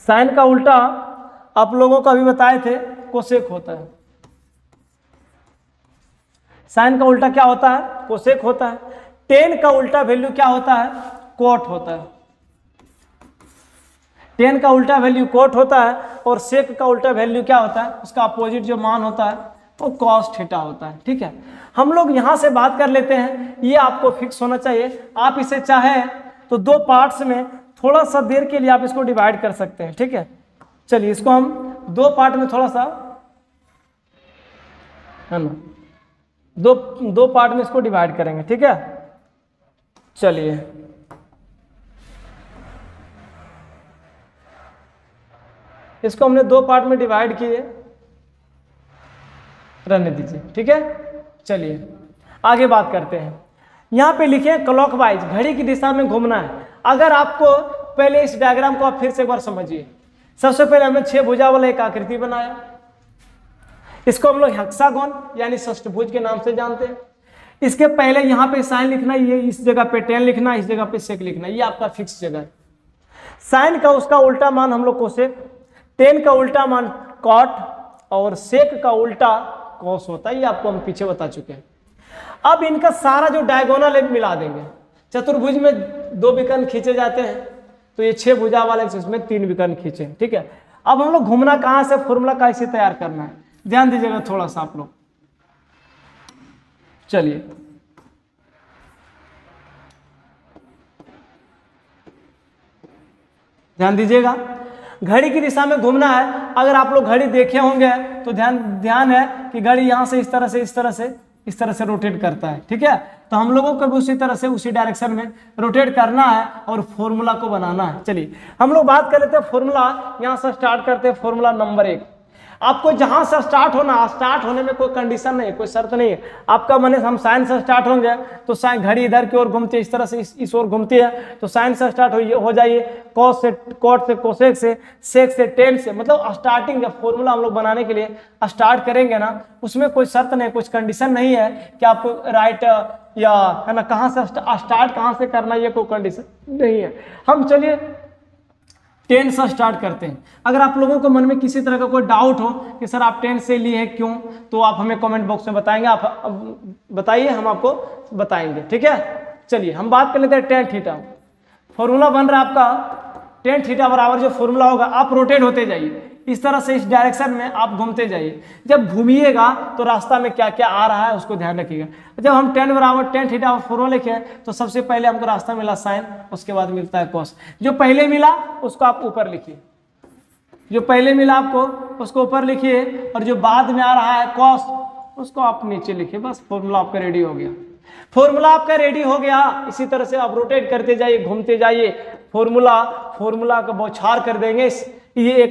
साइन का उल्टा आप लोगों को अभी बताए थे कोसेक होता है। साइन का उल्टा क्या होता है? कोसेक होता है। टेन का उल्टा वैल्यू क्या होता है? कोट होता है। टेन का उल्टा वैल्यू कोट होता है, और सेक का उल्टा वैल्यू क्या होता है? उसका अपोजिट जो मान होता है वो कॉस थीटा होता है। ठीक है, हम लोग यहां से बात कर लेते हैं। ये आपको फिक्स होना चाहिए। आप इसे चाहे तो 2 पार्ट्स में थोड़ा सा देर के लिए आप इसको डिवाइड कर सकते हैं। ठीक है, चलिए इसको हम 2 पार्ट में थोड़ा सा, है ना, दो पार्ट में इसको डिवाइड करेंगे। ठीक है, चलिए इसको हमने 2 पार्ट में डिवाइड किए, रहने दीजिए। ठीक है, चलिए आगे बात करते हैं। यहाँ पे लिखे क्लॉकवाइज, घड़ी की दिशा में घूमना है। अगर आपको पहले इस डायग्राम को आप फिर से एक बार समझिए। सबसे पहले हमने 6 भुजा वाला एक आकृति बनाया। इसको हम लोग हेक्सागोन यानी षष्ठभुज के नाम से जानते हैं। इसके पहले यहाँ पे साइन लिखना, ये इस जगह पे टेन लिखना, इस जगह पे सेक लिखना, ये आपका फिक्स जगह है। साइन का उसका उल्टा मान हम लोग कोसेक, टेन का उल्टा मान कॉट, और सेक का उल्टा कॉस होता है। ये आपको हम पीछे बता चुके हैं। अब इनका सारा जो डायगोनल है मिला देंगे। चतुर्भुज में 2 विकर्ण खींचे जाते हैं, तो ये 6 भुजा वाले इसमें 3 विकर्ण खींचे। ठीक है, अब हम लोग घूमना कहाँ से, फॉर्मूला कैसे तैयार करना है, ध्यान दीजिएगा थोड़ा सा आप लोग। चलिए ध्यान दीजिएगा, घड़ी की दिशा में घूमना है। अगर आप लोग घड़ी देखे होंगे तो ध्यान है कि घड़ी यहां से इस तरह से रोटेट करता है। ठीक है, तो हम लोगों को भी उसी तरह से उसी डायरेक्शन में रोटेट करना है और फॉर्मूला को बनाना है। चलिए हम लोग बात कर लेते हैं फॉर्मूला। यहां से स्टार्ट करते हैं फॉर्मूला नंबर 1। आपको जहां से स्टार्ट होने में कोई कंडीशन नहीं है, कोई शर्त नहीं है। आपका माने हम साइन से स्टार्ट होंगे तो साइन घड़ी इधर की ओर घूमती है, इस तरह से इस ओर घूमती है, तो साइन से स्टार्ट हो जाइए, कॉस से कॉट से कोसेक से, सेक से टेन से। मतलब स्टार्टिंग जब फॉर्मूला हम लोग बनाने के लिए स्टार्ट करेंगे ना, उसमें कोई शर्त नहीं, कुछ कंडीशन नहीं है कि आपको राइट या है ना कहाँ से स्टार्ट कहाँ से करना, ये कोई कंडीशन नहीं है। हम चलिए 10 से स्टार्ट करते हैं। अगर आप लोगों को मन में किसी तरह का कोई डाउट हो कि सर आप 10 से लिए हैं क्यों, तो आप हमें कमेंट बॉक्स में बताएंगे। आप बताइए, हम आपको बताएंगे। ठीक है, चलिए हम बात कर लेते हैं tan थीटा। फॉर्मूला बन रहा है आपका tan थीटा बराबर जो फॉर्मूला होगा, आप रोटेट होते जाइए इस तरह से, इस डायरेक्शन में आप घूमते जाइए। जब घूमिएगा तो रास्ता में क्या क्या आ रहा है उसको ध्यान रखिएगा। जब हम tan बराबर tan थीटा फॉर्मूला लिखे तो सबसे पहले हमको रास्ता मिला साइन, उसके बाद मिलता है कॉस। जो पहले मिला उसको आप ऊपर लिखिए, जो पहले मिला आपको उसको ऊपर लिखिए, और जो बाद में आ रहा है कॉस उसको आप नीचे लिखिए। बस फॉर्मूला आपका रेडी हो गया। फॉर्मूला आपका रेडी हो गया। इसी तरह से आप रोटेट करते जाइए, घूमते जाइए, फॉर्मूला का बौछार कर देंगे। ये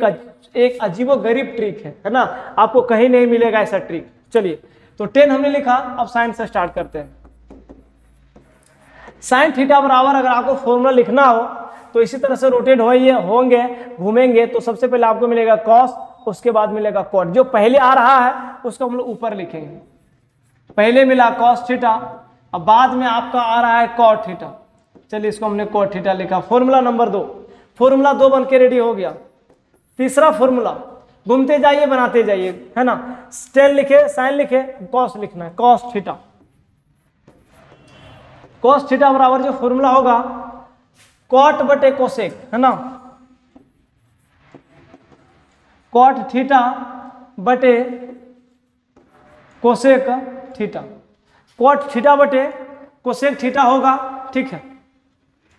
एक अजीबो गरीब ट्रिक है ना, आपको कहीं नहीं मिलेगा ऐसा ट्रिक। चलिए तो 10 हमने लिखा, अब साइन से स्टार्ट करते हैं। साइन थीटा बराबर अगर आपको फॉर्मूला लिखना हो तो इसी तरह से रोटेट होंगे, घूमेंगे, तो सबसे पहले आपको मिलेगा कॉस, उसके बाद मिलेगा कॉट। जो पहले आ रहा है उसको हम लोग ऊपर लिखेंगे। पहले मिला कॉस थीटा, अब बाद में आपका आ रहा है कॉट थीटा। चलिए इसको हमने कॉट थीटा लिखा। फॉर्मूला नंबर 2, फॉर्मूला 2 बन के रेडी हो गया। तीसरा फॉर्मूला, घूमते जाइए बनाते जाइए, है ना। टेन लिखे, साइन लिखे, कॉस लिखना है, कॉस थीटा। कॉस थीटा बराबर जो फॉर्मूला होगा कॉट बटे कोसेक, है ना, कॉट थीटा बटे कोसेक थीटा, कॉट थीटा बटे कोसेक थीटा होगा, ठीक है।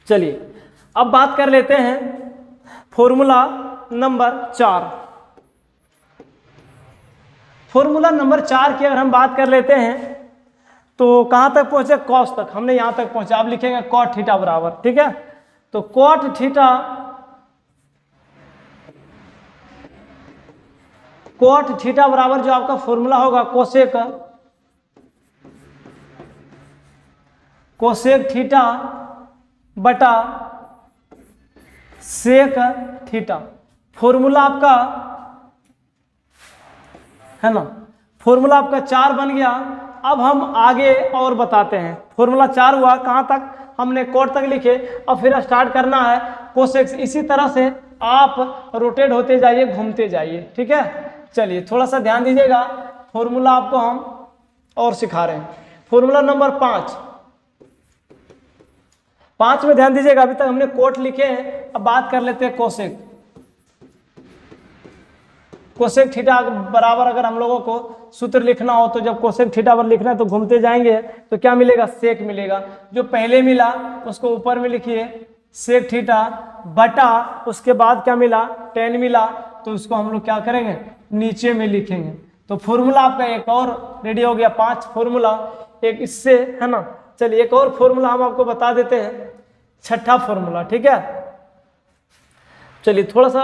चलिए अब बात कर लेते हैं फॉर्मूला नंबर 4। फॉर्मूला नंबर 4 की अगर हम बात कर लेते हैं तो कहां तक पहुंचे, कॉस तक, हमने यहां तक पहुंचा। अब लिखेंगे कॉट थीटा बराबर, ठीक है। तो कॉट थीटा, कॉट थीटा बराबर जो आपका फॉर्मूला होगा कोसेक, कोसेक थीटा बटा सेक थीटा। फॉर्मूला आपका, है ना, फॉर्मूला आपका 4 बन गया। अब हम आगे और बताते हैं। फॉर्मूला 4 हुआ, कहां तक, हमने कोट तक लिखे। अब फिर स्टार्ट करना है कोसेक। इसी तरह से आप रोटेट होते जाइए, घूमते जाइए, ठीक है। चलिए थोड़ा सा ध्यान दीजिएगा, फॉर्मूला आपको हम और सिखा रहे हैं। फॉर्मूला नंबर 5 में ध्यान दीजिएगा। अभी तक हमने कोट लिखे हैं, अब बात कर लेते हैं कोसेक। कोसेक थीटा बराबर अगर हम लोगों को सूत्र लिखना हो तो जब कोसेक थीटा पर लिखना है तो घूमते जाएंगे तो क्या मिलेगा, सेक मिलेगा। जो पहले मिला उसको ऊपर में लिखिए, सेक थीटा बटा, उसके बाद क्या मिला, टेन मिला, तो उसको हम लोग क्या करेंगे, नीचे में लिखेंगे। तो फॉर्मूला आपका एक और रेडी हो गया, 5 फॉर्मूला एक इससे, है ना। चलिए एक और फॉर्मूला हम आपको बता देते हैं, छठा फॉर्मूला, ठीक है। चलिए थोड़ा सा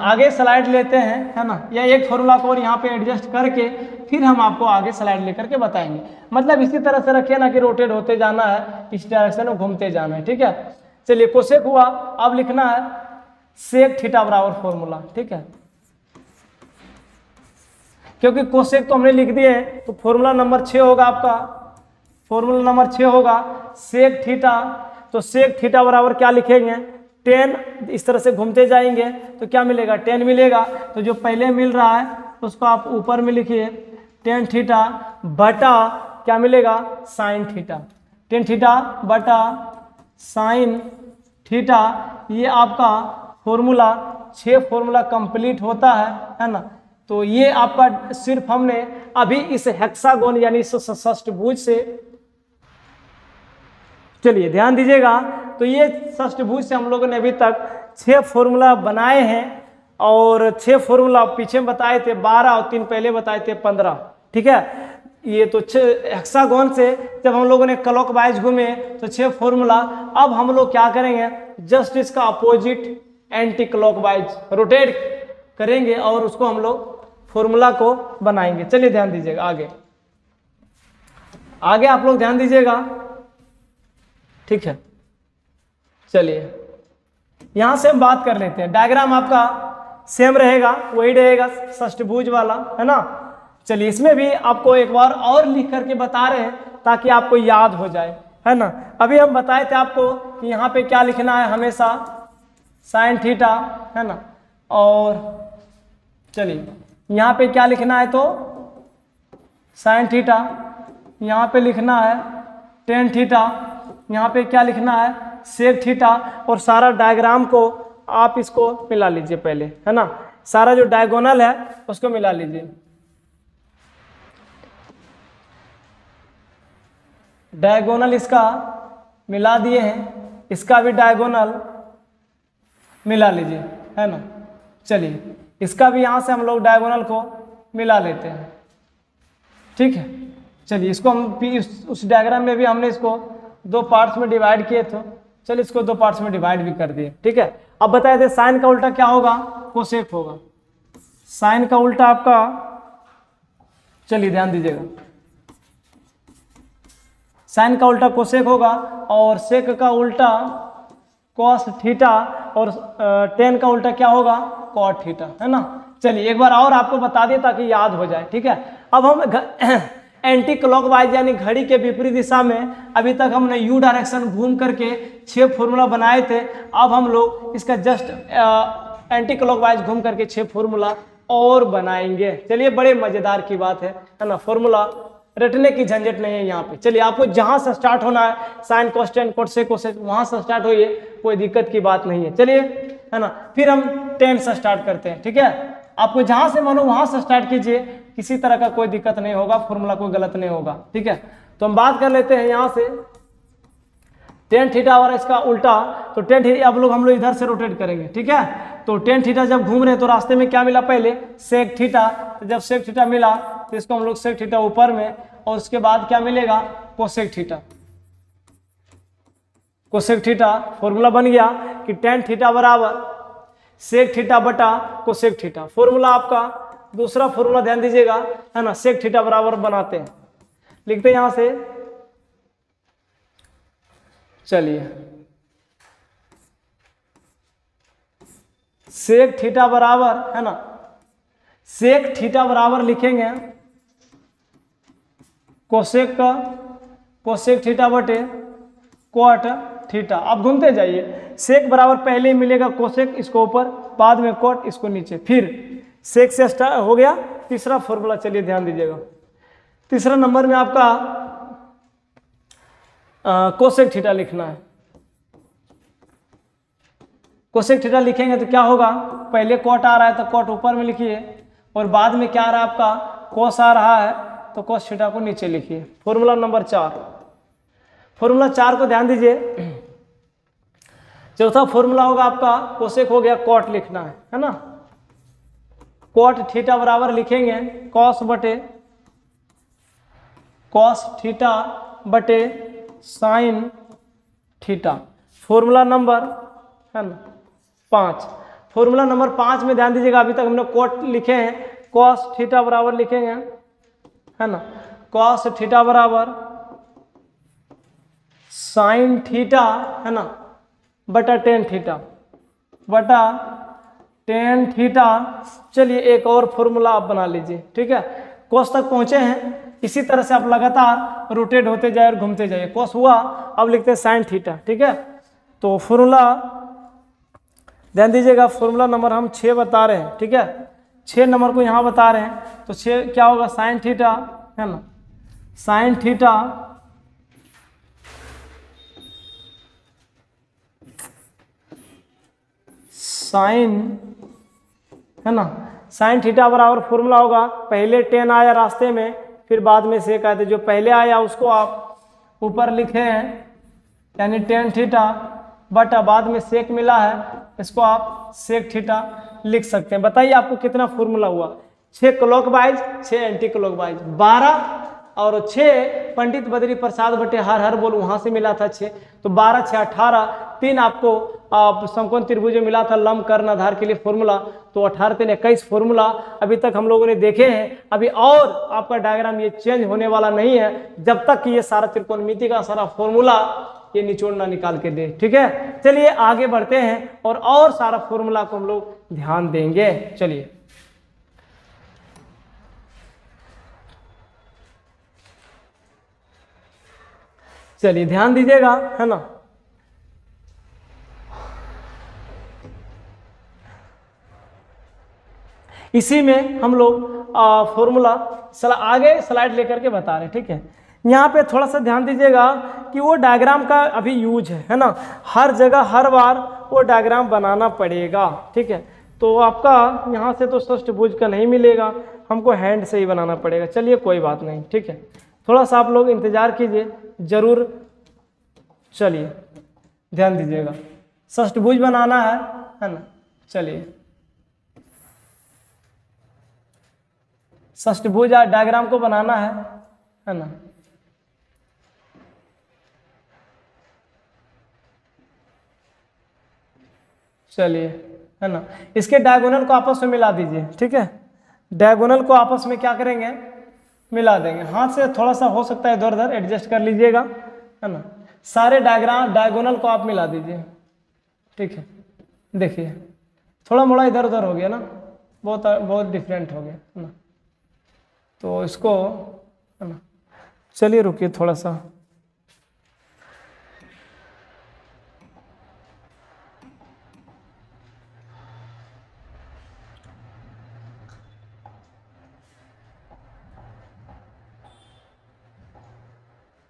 आगे स्लाइड लेते हैं, है ना, या एक फॉर्मूला को और यहाँ पे एडजस्ट करके फिर हम आपको आगे स्लाइड लेकर के बताएंगे। मतलब इसी तरह से रखिए ना कि रोटेट होते जाना है, इस डायरेक्शन में घूमते जाना है, ठीक है। चलिए कोसेक हुआ, अब लिखना है सेक थीटा बराबर फॉर्मूला, ठीक है। क्योंकि कोसेक तो हमने लिख दिए हैं तो फॉर्मूला नंबर 6 होगा आपका, फॉर्मूला नंबर 6 होगा सेक थीटा। तो सेक थीटा बराबर क्या लिखेंगे, 10, इस तरह से घूमते जाएंगे तो क्या मिलेगा, 10 मिलेगा। तो जो पहले मिल रहा है उसको आप ऊपर में लिखिए, 10 थीटा बटा क्या मिलेगा, साइन थीटा। 10 थीटा बटा साइन थीटा, ये आपका फॉर्मूला 6 फॉर्मूला कंप्लीट होता है ना। तो ये आपका सिर्फ हमने अभी इस हेक्सागोन यानी इस षष्ठभुज से, चलिए ध्यान दीजिएगा, तो ये षष्ठभुज से हम लोगों ने अभी तक 6 फॉर्मूला बनाए हैं। और 6 फॉर्मूला पीछे बताए थे 12 और 3 पहले बताए थे 15, ठीक है। ये तो 6 हेक्सागोन से जब हम लोगों ने क्लॉकवाइज घूमे तो 6 फॉर्मूला। अब हम लोग क्या करेंगे, जस्ट इसका अपोजिट एंटी क्लॉकवाइज रोटेट करेंगे और उसको हम लोग फॉर्मूला को बनाएंगे। चलिए ध्यान दीजिएगा, आगे आप लोग ध्यान दीजिएगा, ठीक है। चलिए यहां से हम बात कर लेते हैं। डायग्राम आपका सेम रहेगा, वही रहेगा षष्ठभुज वाला, है ना। चलिए इसमें भी आपको एक बार और लिख करके बता रहे हैं ताकि आपको याद हो जाए, है ना। अभी हम बताए थे आपको कि यहाँ पे क्या लिखना है, हमेशा साइन थीटा, है ना। और चलिए यहाँ पे क्या लिखना है, तो साइन थीटा, यहाँ पे लिखना है टेन थीटा, यहाँ पे क्या लिखना है, सेक थीटा। और सारा डायग्राम को आप इसको मिला लीजिए पहले, है ना। सारा जो डायगोनल है उसको मिला लीजिए। डायगोनल इसका मिला दिए हैं, इसका भी डायगोनल मिला लीजिए, है ना। चलिए इसका भी यहाँ से हम लोग डायगोनल को मिला लेते हैं, ठीक है। चलिए इसको हम उस डायग्राम में भी हमने इसको 2 पार्ट्स में डिवाइड किए थे, चलिए इसको 2 पार्ट्स में डिवाइड भी कर दिए, ठीक है। अब बताए थे साइन का उल्टा क्या होगा, कोसेक होगा। साइन का उल्टा आपका, चलिए ध्यान दीजिएगा, साइन का उल्टा कोसेक होगा और सेक का उल्टा कॉस थीटा और टेन का उल्टा क्या होगा, कॉट थीटा, है ना। चलिए एक बार और आपको बता दें ताकि याद हो जाए, ठीक है। अब हम एंटी क्लॉकवाइज यानी घड़ी के विपरीत दिशा में अभी तक हमने यू डायरेक्शन घूम करके 6 फॉर्मूला बनाए थे। अब हम लोग इसका जस्ट एंटी क्लॉकवाइज घूम करके 6 फॉर्मूला और बनाएंगे। चलिए बड़े मजेदार की बात है ना, फॉर्मूला रटने की झंझट नहीं है यहाँ पे। चलिए आपको जहां से स्टार्ट होना है साइन कोस्टेन कोसेक कोसेक वहां से स्टार्ट होइए, कोई दिक्कत की बात नहीं है। चलिए है ना, फिर हम 10 से स्टार्ट करते हैं। ठीक है, आपको जहां से मानो वहां से स्टार्ट कीजिए, किसी तरह का कोई दिक्कत नहीं होगा, फॉर्मूला कोई गलत नहीं होगा। ठीक है, तो हम बात कर लेते हैं यहाँ से टेन थीटा और इसका उल्टा। तो टेन थीटा अब हम लोग इधर से रोटेट करेंगे। ठीक है, तो टेन थीटा जब घूम रहे हैं तो रास्ते में क्या मिला, पहले सेक थीटा। तो जब सेक थीटा मिला तो इसको हम लोग सेक थीटा ऊपर में, और उसके बाद क्या मिलेगा, cosec theta. Cosec theta formula बन गया कि टेन थीटा बराबर सेक थीटा बटा कोसेक थीटा। फॉर्मूला आपका दूसरा फॉर्मूला ध्यान दीजिएगा, है ना, सेक थीटा बराबर बनाते हैं, लिखते हैं यहां से। चलिए सेक थीटा बराबर, है ना, सेक थीटा बराबर लिखेंगे कोसेक थीटा बटे कोट थीटा। आप घूमते जाइए, सेक बराबर पहले ही मिलेगा कोसेक, इसको ऊपर, बाद में कोट, इसको नीचे, फिर सेक से स्टार्ट हो गया तीसरा फॉर्मूला। चलिए ध्यान दीजिएगा, तीसरा नंबर में आपका कोसेक थीटा लिखना है। कोसेक थीटा लिखेंगे तो क्या होगा, पहले कोट आ रहा है तो कोट ऊपर में लिखिए, और बाद में क्या आ रहा है आपका कोस आ रहा है तो कोस थीटा को नीचे लिखिए। फॉर्मूला नंबर 4, फॉर्मूला 4 को ध्यान दीजिए। चौथा फॉर्मूला होगा आपका कोसेक हो गया, कोट लिखना है ना, कोट थीटा बराबर लिखेंगे कॉस थीटा बटे साइन थीटा। फॉर्मूला नंबर, है ना, 5। फॉर्मूला नंबर 5 में ध्यान दीजिएगा, अभी तक हमने कोट लिखे हैं, कॉस थीटा बराबर लिखेंगे, है ना, कॉस थीटा बराबर साइन थीटा, है ना, बटा टेन थीटा बटा टेन थीटा। चलिए एक और फॉर्मूला आप बना लीजिए। ठीक है, कोस तक पहुंचे हैं, इसी तरह से आप लगातार रोटेट होते जाए और घूमते जाइए। कोस हुआ, अब लिखते हैं साइन थीटा। ठीक है, तो फॉर्मूला ध्यान दीजिएगा, फॉर्मूला नंबर हम 6 बता रहे हैं। ठीक है, 6 नंबर को यहाँ बता रहे हैं, तो 6 क्या होगा, साइन थीटा, है ना, साइन थीटा है ना, साइन थीटा बराबर फॉर्मूला होगा, पहले 10 आया रास्ते में, फिर बाद में सेक आए थे, जो पहले आया उसको आप ऊपर लिखे हैं, यानी टेन थीटा बटा बाद में सेक मिला है, इसको आप सेक थीटा लिख सकते हैं। बताइए आपको कितना फॉर्मूला हुआ, 6 क्लॉकवाइज 6 एंटी क्लॉकवाइज 12, और 6 पंडित बद्री प्रसाद बटे हर हर बोल वहां से मिला था 6, तो 12 6 18, 3 आपको समकोण त्रिभुज में मिला था लंब कर्ण आधार के लिए फॉर्मूला, तो 18 3 21 फॉर्मूला अभी तक हम लोगों ने देखे हैं। अभी और आपका डायग्राम ये चेंज होने वाला नहीं है जब तक कि ये सारा त्रिकोणमिति का सारा फॉर्मूला ये निचोड़ना निकाल के दे। ठीक है, चलिए आगे बढ़ते हैं और सारा फॉर्मूला को हम लोग ध्यान देंगे। चलिए चलिए ध्यान दीजिएगा, है ना, इसी में हम लोग फॉर्मूला आगे स्लाइड लेकर के बता रहे हैं। ठीक है, यहाँ पे थोड़ा सा ध्यान दीजिएगा कि वो डायग्राम का अभी यूज है ना, हर जगह हर बार वो डायग्राम बनाना पड़ेगा। ठीक है, तो आपका यहाँ से तो षष्ठभुज का नहीं मिलेगा, हमको हैंड से ही बनाना पड़ेगा। चलिए कोई बात नहीं। ठीक है, थोड़ा सा आप लोग इंतजार कीजिए जरूर। चलिए ध्यान दीजिएगा, षष्ठभुज बनाना है ना। चलिए षष्ठभुज डायग्राम को बनाना है ना। चलिए, है ना, इसके डायगोनल को आपस में मिला दीजिए। ठीक है, डायगोनल को आपस में क्या करेंगे, मिला देंगे। हाथ से थोड़ा सा हो सकता है इधर उधर एडजस्ट कर लीजिएगा, है ना। सारे डायगोनल को आप मिला दीजिए। ठीक है, देखिए थोड़ा मोड़ा इधर उधर हो गया ना, बहुत डिफरेंट हो गया, है ना। तो इसको, है ना, चलिए रुकिए थोड़ा सा।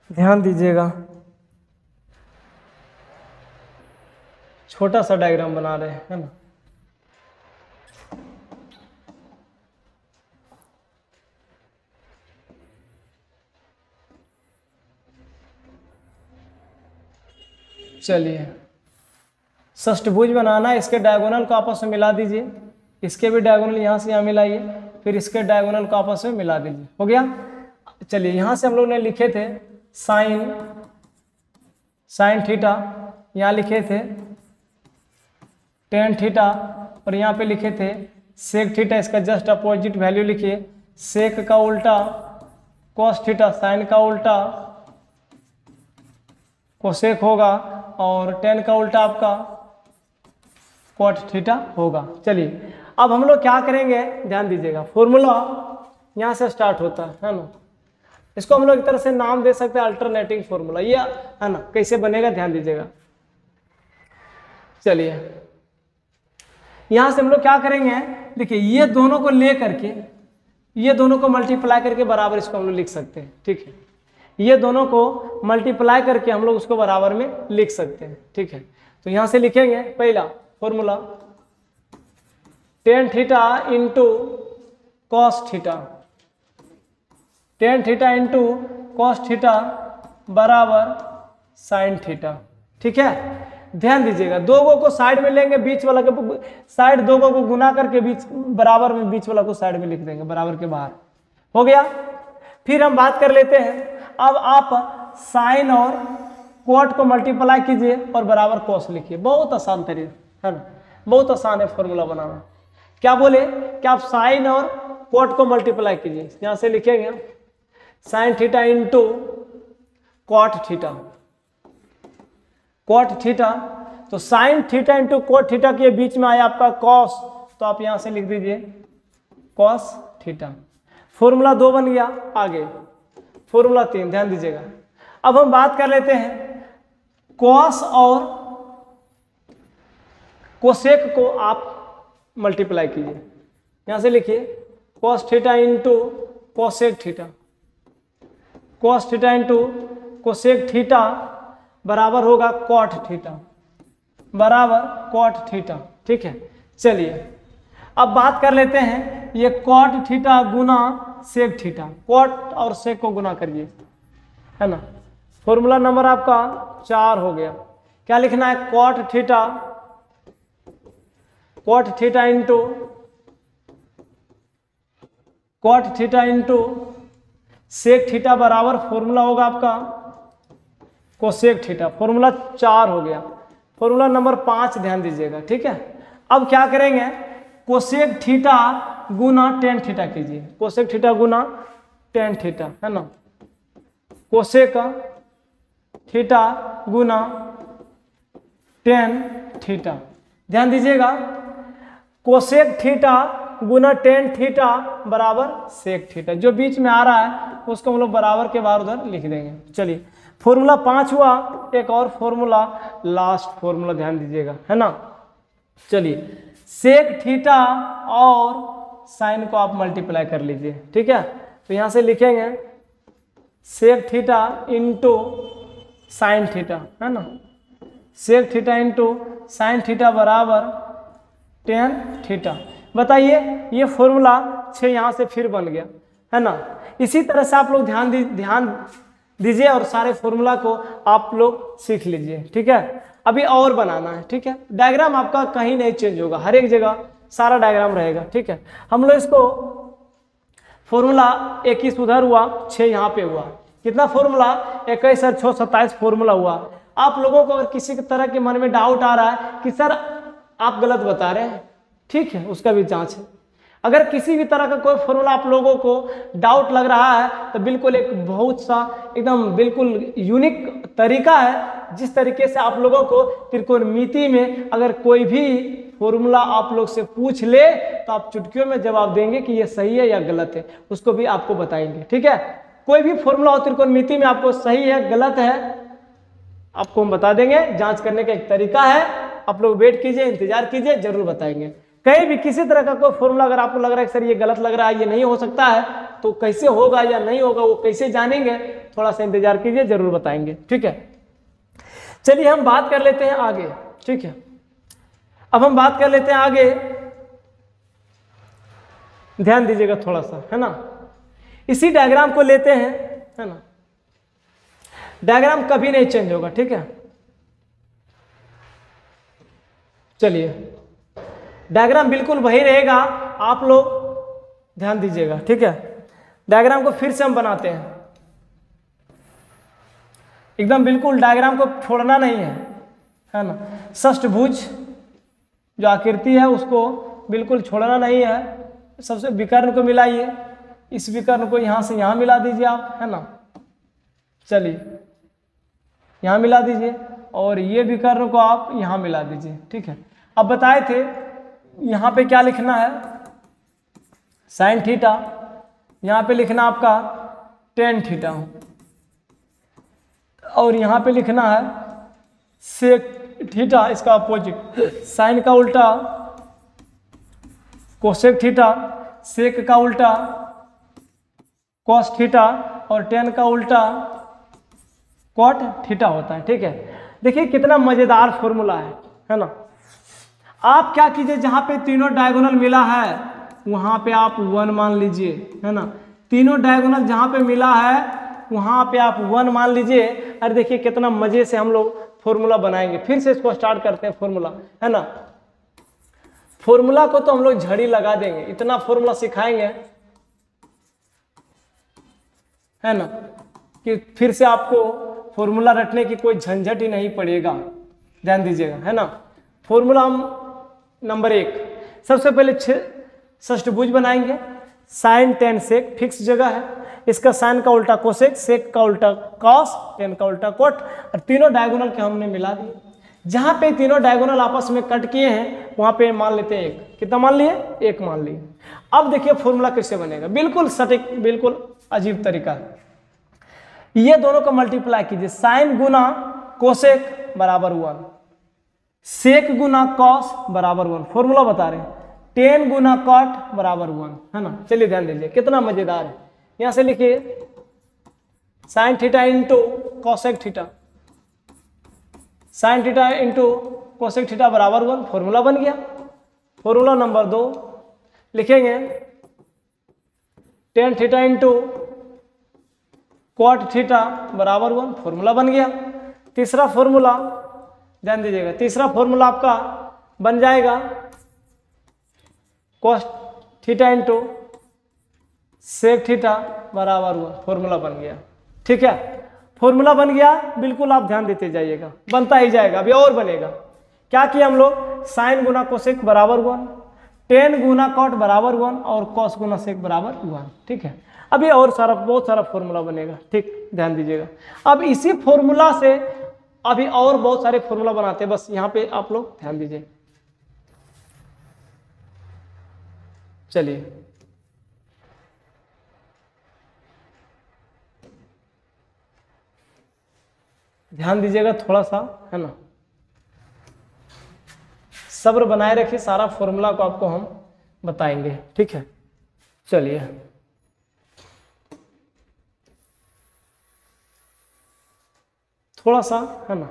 ध्यान दीजिएगा, छोटा सा डायग्राम बना रहे हैं, है ना। चलिए, षष्ठभुज बनाना है, इसके डायगोनल को आपस में मिला दीजिए, इसके भी डायगोनल यहाँ से यहाँ मिलाइए, फिर इसके डायगोनल को आपस में मिला दीजिए, हो गया। चलिए, यहाँ से हम लोग ने लिखे थे साइन थीटा, यहाँ लिखे थे टेन थीटा, और यहाँ पे लिखे थे सेक थीटा, इसका जस्ट अपोजिट वैल्यू लिखिए, सेक का उल्टा कॉस थीटा, साइन का उल्टा कोसेक होगा, और टेन का उल्टा आपका कॉट थीटा होगा। चलिए, अब हम लोग क्या करेंगे, ध्यान दीजिएगा, फॉर्मूला यहाँ से स्टार्ट होता है ना, इसको हम लोग एक तरह से नाम दे सकते हैं अल्टरनेटिंग फॉर्मूला, ये है ना। कैसे बनेगा ध्यान दीजिएगा। चलिए, यहाँ से हम लोग क्या करेंगे, देखिए ये दोनों को ले करके, ये दोनों को मल्टीप्लाई करके बराबर इसको हम लोग लिख सकते हैं, ठीक है। ये दोनों को मल्टीप्लाई करके हम लोग उसको बराबर में लिख सकते हैं, ठीक है। तो यहाँ से लिखेंगे पहला formula ten theta into cos theta, ten theta into cos theta बराबर साइन थीटा, ठीक है। ध्यान दीजिएगा, दो को साइड में लेंगे, बीच वाला के साइड दो को गुना करके बीच बराबर में बीच वाला को साइड में लिख देंगे, बराबर के बाहर, हो गया। फिर हम बात कर लेते हैं, अब आप साइन और कोट को मल्टीप्लाई कीजिए और बराबर कॉस लिखिए, बहुत आसान तरीका है ना, बहुत आसान है फॉर्मूला बनाना। क्या बोले कि आप साइन और कोट को मल्टीप्लाई कीजिए, यहां से लिखेंगे sine theta into cot theta, cot theta, तो sine theta into cot theta के बीच में आया आपका कॉस, तो आप यहां से लिख दीजिए कॉस थीटा। फॉर्मूला 2 बन गया। आगे फॉर्मूला 3, ध्यान दीजिएगा। अब हम बात कर लेते हैं कॉस और कोसेक को आप मल्टीप्लाई कीजिए, यहां से लिखिए cos theta into cosec theta, cos theta into cosec theta बराबर होगा कॉट थीटा, बराबर कॉट थीटा, ठीक है। चलिए, अब बात कर लेते हैं ये कॉट थीटा गुना सेक थीटा, कॉट और सेक को गुना करिए, है ना। फॉर्मूला नंबर आपका 4 हो गया। क्या लिखना है, cot theta into cot theta into sec theta बराबर फॉर्मूला होगा आपका कोसेक थीटा, फॉर्मूला 4 हो गया। फॉर्मूला नंबर 5 ध्यान दीजिएगा, ठीक है। अब क्या करेंगे, कोसेक थीटा गुना टेन थीटा कीजिए, कोसेक थीटा गुना टेन थीटा, है ना। कोसेक थीटा गुना टेन थीटा, ध्यान दीजिएगा, कोसेक थीटा गुना टेन थीटा बराबर सेक थीटा, जो बीच में आ रहा है उसको हम लोग बराबर के बाहर उधर लिख देंगे। चलिए, फॉर्मूला 5 हुआ। एक और फॉर्मूला, लास्ट फॉर्मूला ध्यान दीजिएगा, है ना। चलिए, सेक थीटा और साइन को आप मल्टीप्लाई कर लीजिए, ठीक है। तो यहां से लिखेंगे sec theta into sine theta, है ना, sec theta into sine theta बराबर टेन थीटा। बताइए, ये फॉर्मूला 6 यहां से फिर बन गया, है ना। इसी तरह से आप लोग ध्यान दीजिए और सारे फॉर्मूला को आप लोग सीख लीजिए, ठीक है। अभी और बनाना है, ठीक है। डायग्राम आपका कहीं नहीं चेंज होगा, हर एक जगह सारा डायग्राम रहेगा, ठीक है। हम लोग इसको फॉर्मूला 21 उधर हुआ, 6 यहाँ पे हुआ, कितना फॉर्मूला 21 और 6 27 फॉर्मूला हुआ। आप लोगों को अगर किसी तरह के मन में डाउट आ रहा है कि सर आप गलत बता रहे हैं, ठीक है, उसका भी जांच है। अगर किसी भी तरह का कोई फॉर्मूला आप लोगों को डाउट लग रहा है तो बिल्कुल एक बहुत सा एकदम बिल्कुल यूनिक तरीका है, जिस तरीके से आप लोगों को त्रिकोणमिति में अगर कोई भी फॉर्मूला आप लोग से पूछ ले तो आप चुटकियों में जवाब देंगे कि ये सही है या गलत है, उसको भी आपको बताएंगे, ठीक है। कोई भी फॉर्मूला हो त्रिकोणमिति में आपको सही है गलत है आपको हम बता देंगे। जांच करने का एक तरीका है, आप लोग वेट कीजिए, इंतजार कीजिए, जरूर बताएंगे। कहीं भी किसी तरह का कोई फॉर्मूला अगर आपको लग रहा है कि सर ये गलत लग रहा है, ये नहीं हो सकता है, तो कैसे होगा या नहीं होगा वो कैसे जानेंगे, थोड़ा सा इंतजार कीजिए, जरूर बताएंगे। ठीक है, चलिए हम बात कर लेते हैं आगे। ठीक है, अब हम बात कर लेते हैं आगे, ध्यान दीजिएगा थोड़ा सा, है ना। इसी डायग्राम को लेते हैं, है ना। डायग्राम कभी नहीं चेंज होगा, ठीक है। चलिए, डायग्राम बिल्कुल वही रहेगा, आप लोग ध्यान दीजिएगा। ठीक है, डायग्राम को फिर से हम बनाते हैं, एकदम बिल्कुल डायग्राम को छोड़ना नहीं है ना। षष्ठभुज जो आकृति है उसको बिल्कुल छोड़ना नहीं है। सबसे विकर्ण को मिलाइए, इस विकर्ण को यहां से यहां मिला दीजिए आप, है ना। चलिए, यहां मिला दीजिए और ये विकर्ण को आप यहां मिला दीजिए। ठीक है, अब बताए थे यहां पे क्या लिखना है, साइन थीटा, यहां पे लिखना आपका टेन थीटा, और यहां पे लिखना है सेक थीटा, इसका अपोजिट, साइन का उल्टा कोसेक थीटा, सेक का उल्टा कॉस थीटा, और टेन का उल्टा कॉट थीटा होता है। ठीक है, देखिए कितना मजेदार फॉर्मूला है ना। आप क्या कीजिए, जहां पे तीनों डायगोनल मिला है वहां पे आप 1 मान लीजिए, है ना। तीनों डायगोनल जहां पे मिला है वहां पे आप 1 मान लीजिए। अरे देखिए कितना मजे से हम लोग फॉर्मूला बनाएंगे। फिर से इसको स्टार्ट करते हैं फॉर्मूला, है ना। फॉर्मूला को तो हम लोग झड़ी लगा देंगे, इतना फॉर्मूला सिखाएंगे, है ना, कि फिर से आपको फॉर्मूला रटने की कोई झंझट ही नहीं पड़ेगा। ध्यान दीजिएगा, है ना। फॉर्मूला हम नंबर 1, सबसे पहले षष्ठभुज बनाएंगे। साइन टेन सेक फिक्स जगह है, इसका साइन का उल्टा कोसेक, सेक का उल्टा कॉस, टेन का उल्टा कोट, और तीनों डायगोनल के हमने मिला दिए। जहां पे तीनों डायगोनल आपस में कट किए हैं वहां पे मान लेते हैं 1। कितना मान लिए? 1 मान लिए। अब देखिए फॉर्मूला कैसे बनेगा, बिल्कुल सटीक, बिल्कुल अजीब तरीका है। ये दोनों को मल्टीप्लाई कीजिए, साइन गुना कोसेक बराबर 1, सेक गुना कॉस बराबर 1, फॉर्मूला बता रहे हैं। टेन गुना कॉट बराबर 1, है ना। चलिए ध्यान दीजिए कितना मजेदार है। यहां से लिखिए sine theta into cosec theta, sine theta into cosec theta बराबर 1, फॉर्मूला बन गया। फॉर्मूला नंबर 2 लिखेंगे tan theta into cot theta बराबर 1, फॉर्मूला बन गया। तीसरा फॉर्मूला ध्यान दीजिएगा, तीसरा फॉर्मूला आपका बन जाएगा cos theta into sec theta बराबर 1, फॉर्मूला बन गया। ठीक है, फॉर्मूला बन गया, बिल्कुल आप ध्यान देते जाइएगा, बनता ही जाएगा। अभी और बनेगा, क्या किया हम लोग, साइन गुना कोसेक बराबर 1, टेन गुना कॉट बराबर 1, और कॉस गुना सेक बराबर 1। ठीक है, अभी और बहुत सारा फॉर्मूला बनेगा। ठीक, ध्यान दीजिएगा। अब इसी फॉर्मूला से अभी और बहुत सारे फॉर्मूला बनाते हैं, बस यहाँ पे आप लोग ध्यान दीजिए। चलिए, ध्यान दीजिएगा थोड़ा सा, है ना। सब्र बनाए रखिए, सारा फॉर्मूला को आपको हम बताएंगे। ठीक है, चलिए थोड़ा सा, है ना,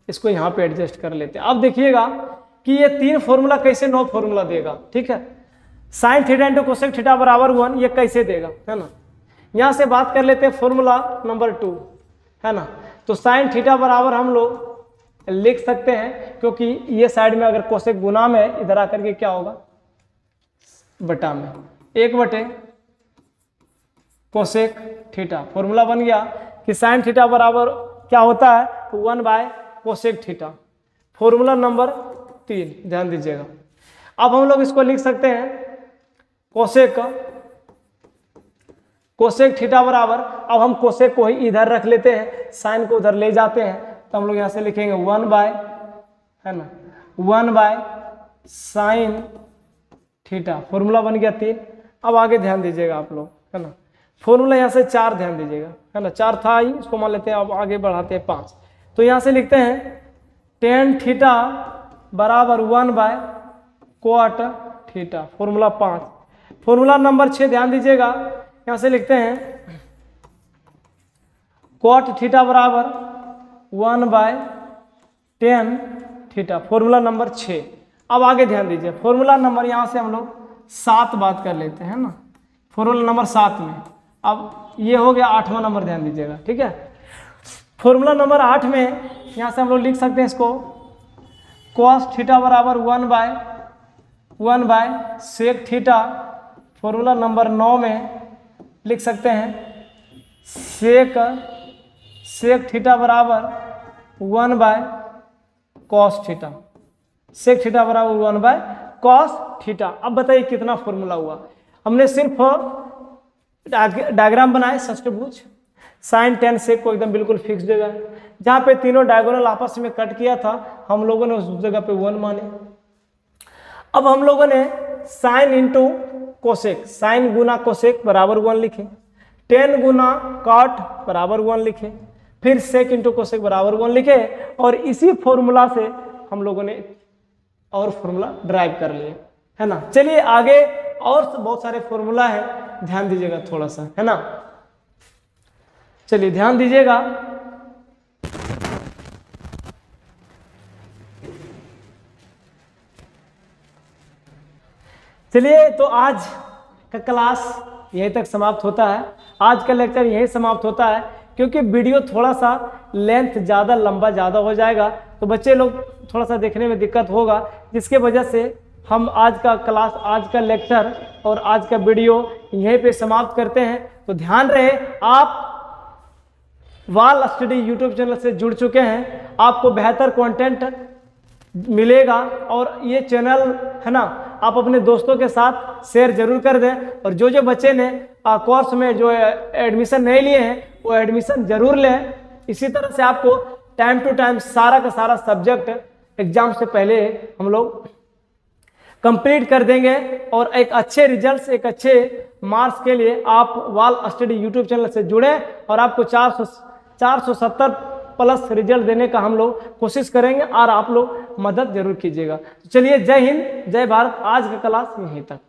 इसको यहाँ पे एडजस्ट कर लेते हैं। अब देखिएगा कि ये 3 फॉर्मूला कैसे 9 फॉर्मूला देगा। ठीक है, sign theta into cosec theta बराबर 1, ये कैसे देगा, है ना। यहाँ से बात कर लेते हैं फॉर्मूला नंबर 2, है ना। तो साइन थीटा बराबर हम लोग लिख सकते हैं, क्योंकि ये साइड में अगर कोसेक गुना में, इधर आकर के क्या होगा, बटा में, 1 बटे कोसेक थीटा। फॉर्मूला बन गया कि साइन थीटा बराबर क्या होता है, 1 bye cosec theta. Formula number 3, ध्यान दीजिएगा। अब हम लोग इसको लिख सकते हैं कोसेक थीटा बराबर, अब हम कोसेक को ही इधर रख लेते हैं, साइन को उधर ले जाते हैं, तो हम लोग यहाँ से लिखेंगे 1 बाय, है ना, 1 बाय साइन थीटा। फॉर्मूला बन गया 3। अब आगे ध्यान दीजिएगा आप लोग, है ना। फॉर्मूला यहाँ से 4, ध्यान दीजिएगा, है ना, 4 था ही, इसको मान लेते हैं। अब आगे बढ़ाते हैं 5, तो यहाँ से लिखते हैं टेन थीटा बराबर 1 by cot theta, formula 5। Formula number 6 ध्यान दीजिएगा, यहां से लिखते हैं कॉट थीटा बराबर 1/tan थीटा, फॉर्मूला नंबर 6। अब आगे ध्यान दीजिए, फॉर्मूला नंबर यहां से हम लोग 7 बात कर लेते हैं ना, फॉर्मूला नंबर 7 में। अब ये हो गया 8वां नंबर, ध्यान दीजिएगा, ठीक है। फॉर्मूला नंबर 8 में यहां से हम लोग लिख सकते हैं इसको कॉस थीटा बराबर 1/sec थीटा। फॉर्मूला नंबर 9 में लिख सकते हैं सेक थीटा बराबर 1/cos थीटा, सेक थीटा बराबर 1/cos थीटा। अब बताइए कितना फॉर्मूला हुआ। हमने सिर्फ डायग्राम बनाए षष्ठभुज, साइन टेन सेक को एकदम बिल्कुल फिक्स जगह है, जहां पे तीनों डायगोनल आपस में कट किया था हम लोगों ने उस जगह पे 1 माने। अब हम लोगों ने साइन इंटू कोसेक, साइन गुना कोसेक बराबर 1 लिखे, टेन गुना कॉट बराबर 1 लिखे, फिर सेक इंटू कोसेक बराबर 1 लिखे, और इसी फॉर्मूला से हम लोगों ने और फॉर्मूला ड्राइव कर लिए, है ना। चलिए आगे और बहुत सारे फॉर्मूला है, ध्यान दीजिएगा थोड़ा सा, है ना। चलिए ध्यान दीजिएगा, चलिए तो आज का क्लास यहीं तक समाप्त होता है, आज का लेक्चर यहीं समाप्त होता है, क्योंकि वीडियो थोड़ा सा लेंथ ज़्यादा लंबा ज़्यादा हो जाएगा तो बच्चे लोग थोड़ा सा देखने में दिक्कत होगा, जिसके वजह से हम आज का क्लास, आज का लेक्चर और आज का वीडियो यहीं पे समाप्त करते हैं। तो ध्यान रहे, आप वाल स्टडी यूट्यूब चैनल से जुड़ चुके हैं, आपको बेहतर कंटेंट मिलेगा, और ये चैनल है ना आप अपने दोस्तों के साथ शेयर जरूर कर दें। और जो जो बच्चे ने कोर्स में जो एडमिशन नहीं लिए हैं वो एडमिशन जरूर लें। इसी तरह से आपको टाइम टू टाइम सारा का सारा सब्जेक्ट एग्जाम से पहले हम लोग कंप्लीट कर देंगे, और एक अच्छे रिजल्ट्स, एक अच्छे मार्क्स के लिए आप वाल स्टडी यूट्यूब चैनल से जुड़ें, और आपको 470 प्लस रिजल्ट देने का हम लोग कोशिश करेंगे, और आप लोग मदद जरूर कीजिएगा। चलिए, जय हिंद, जय भारत। आज का क्लास यहीं तक।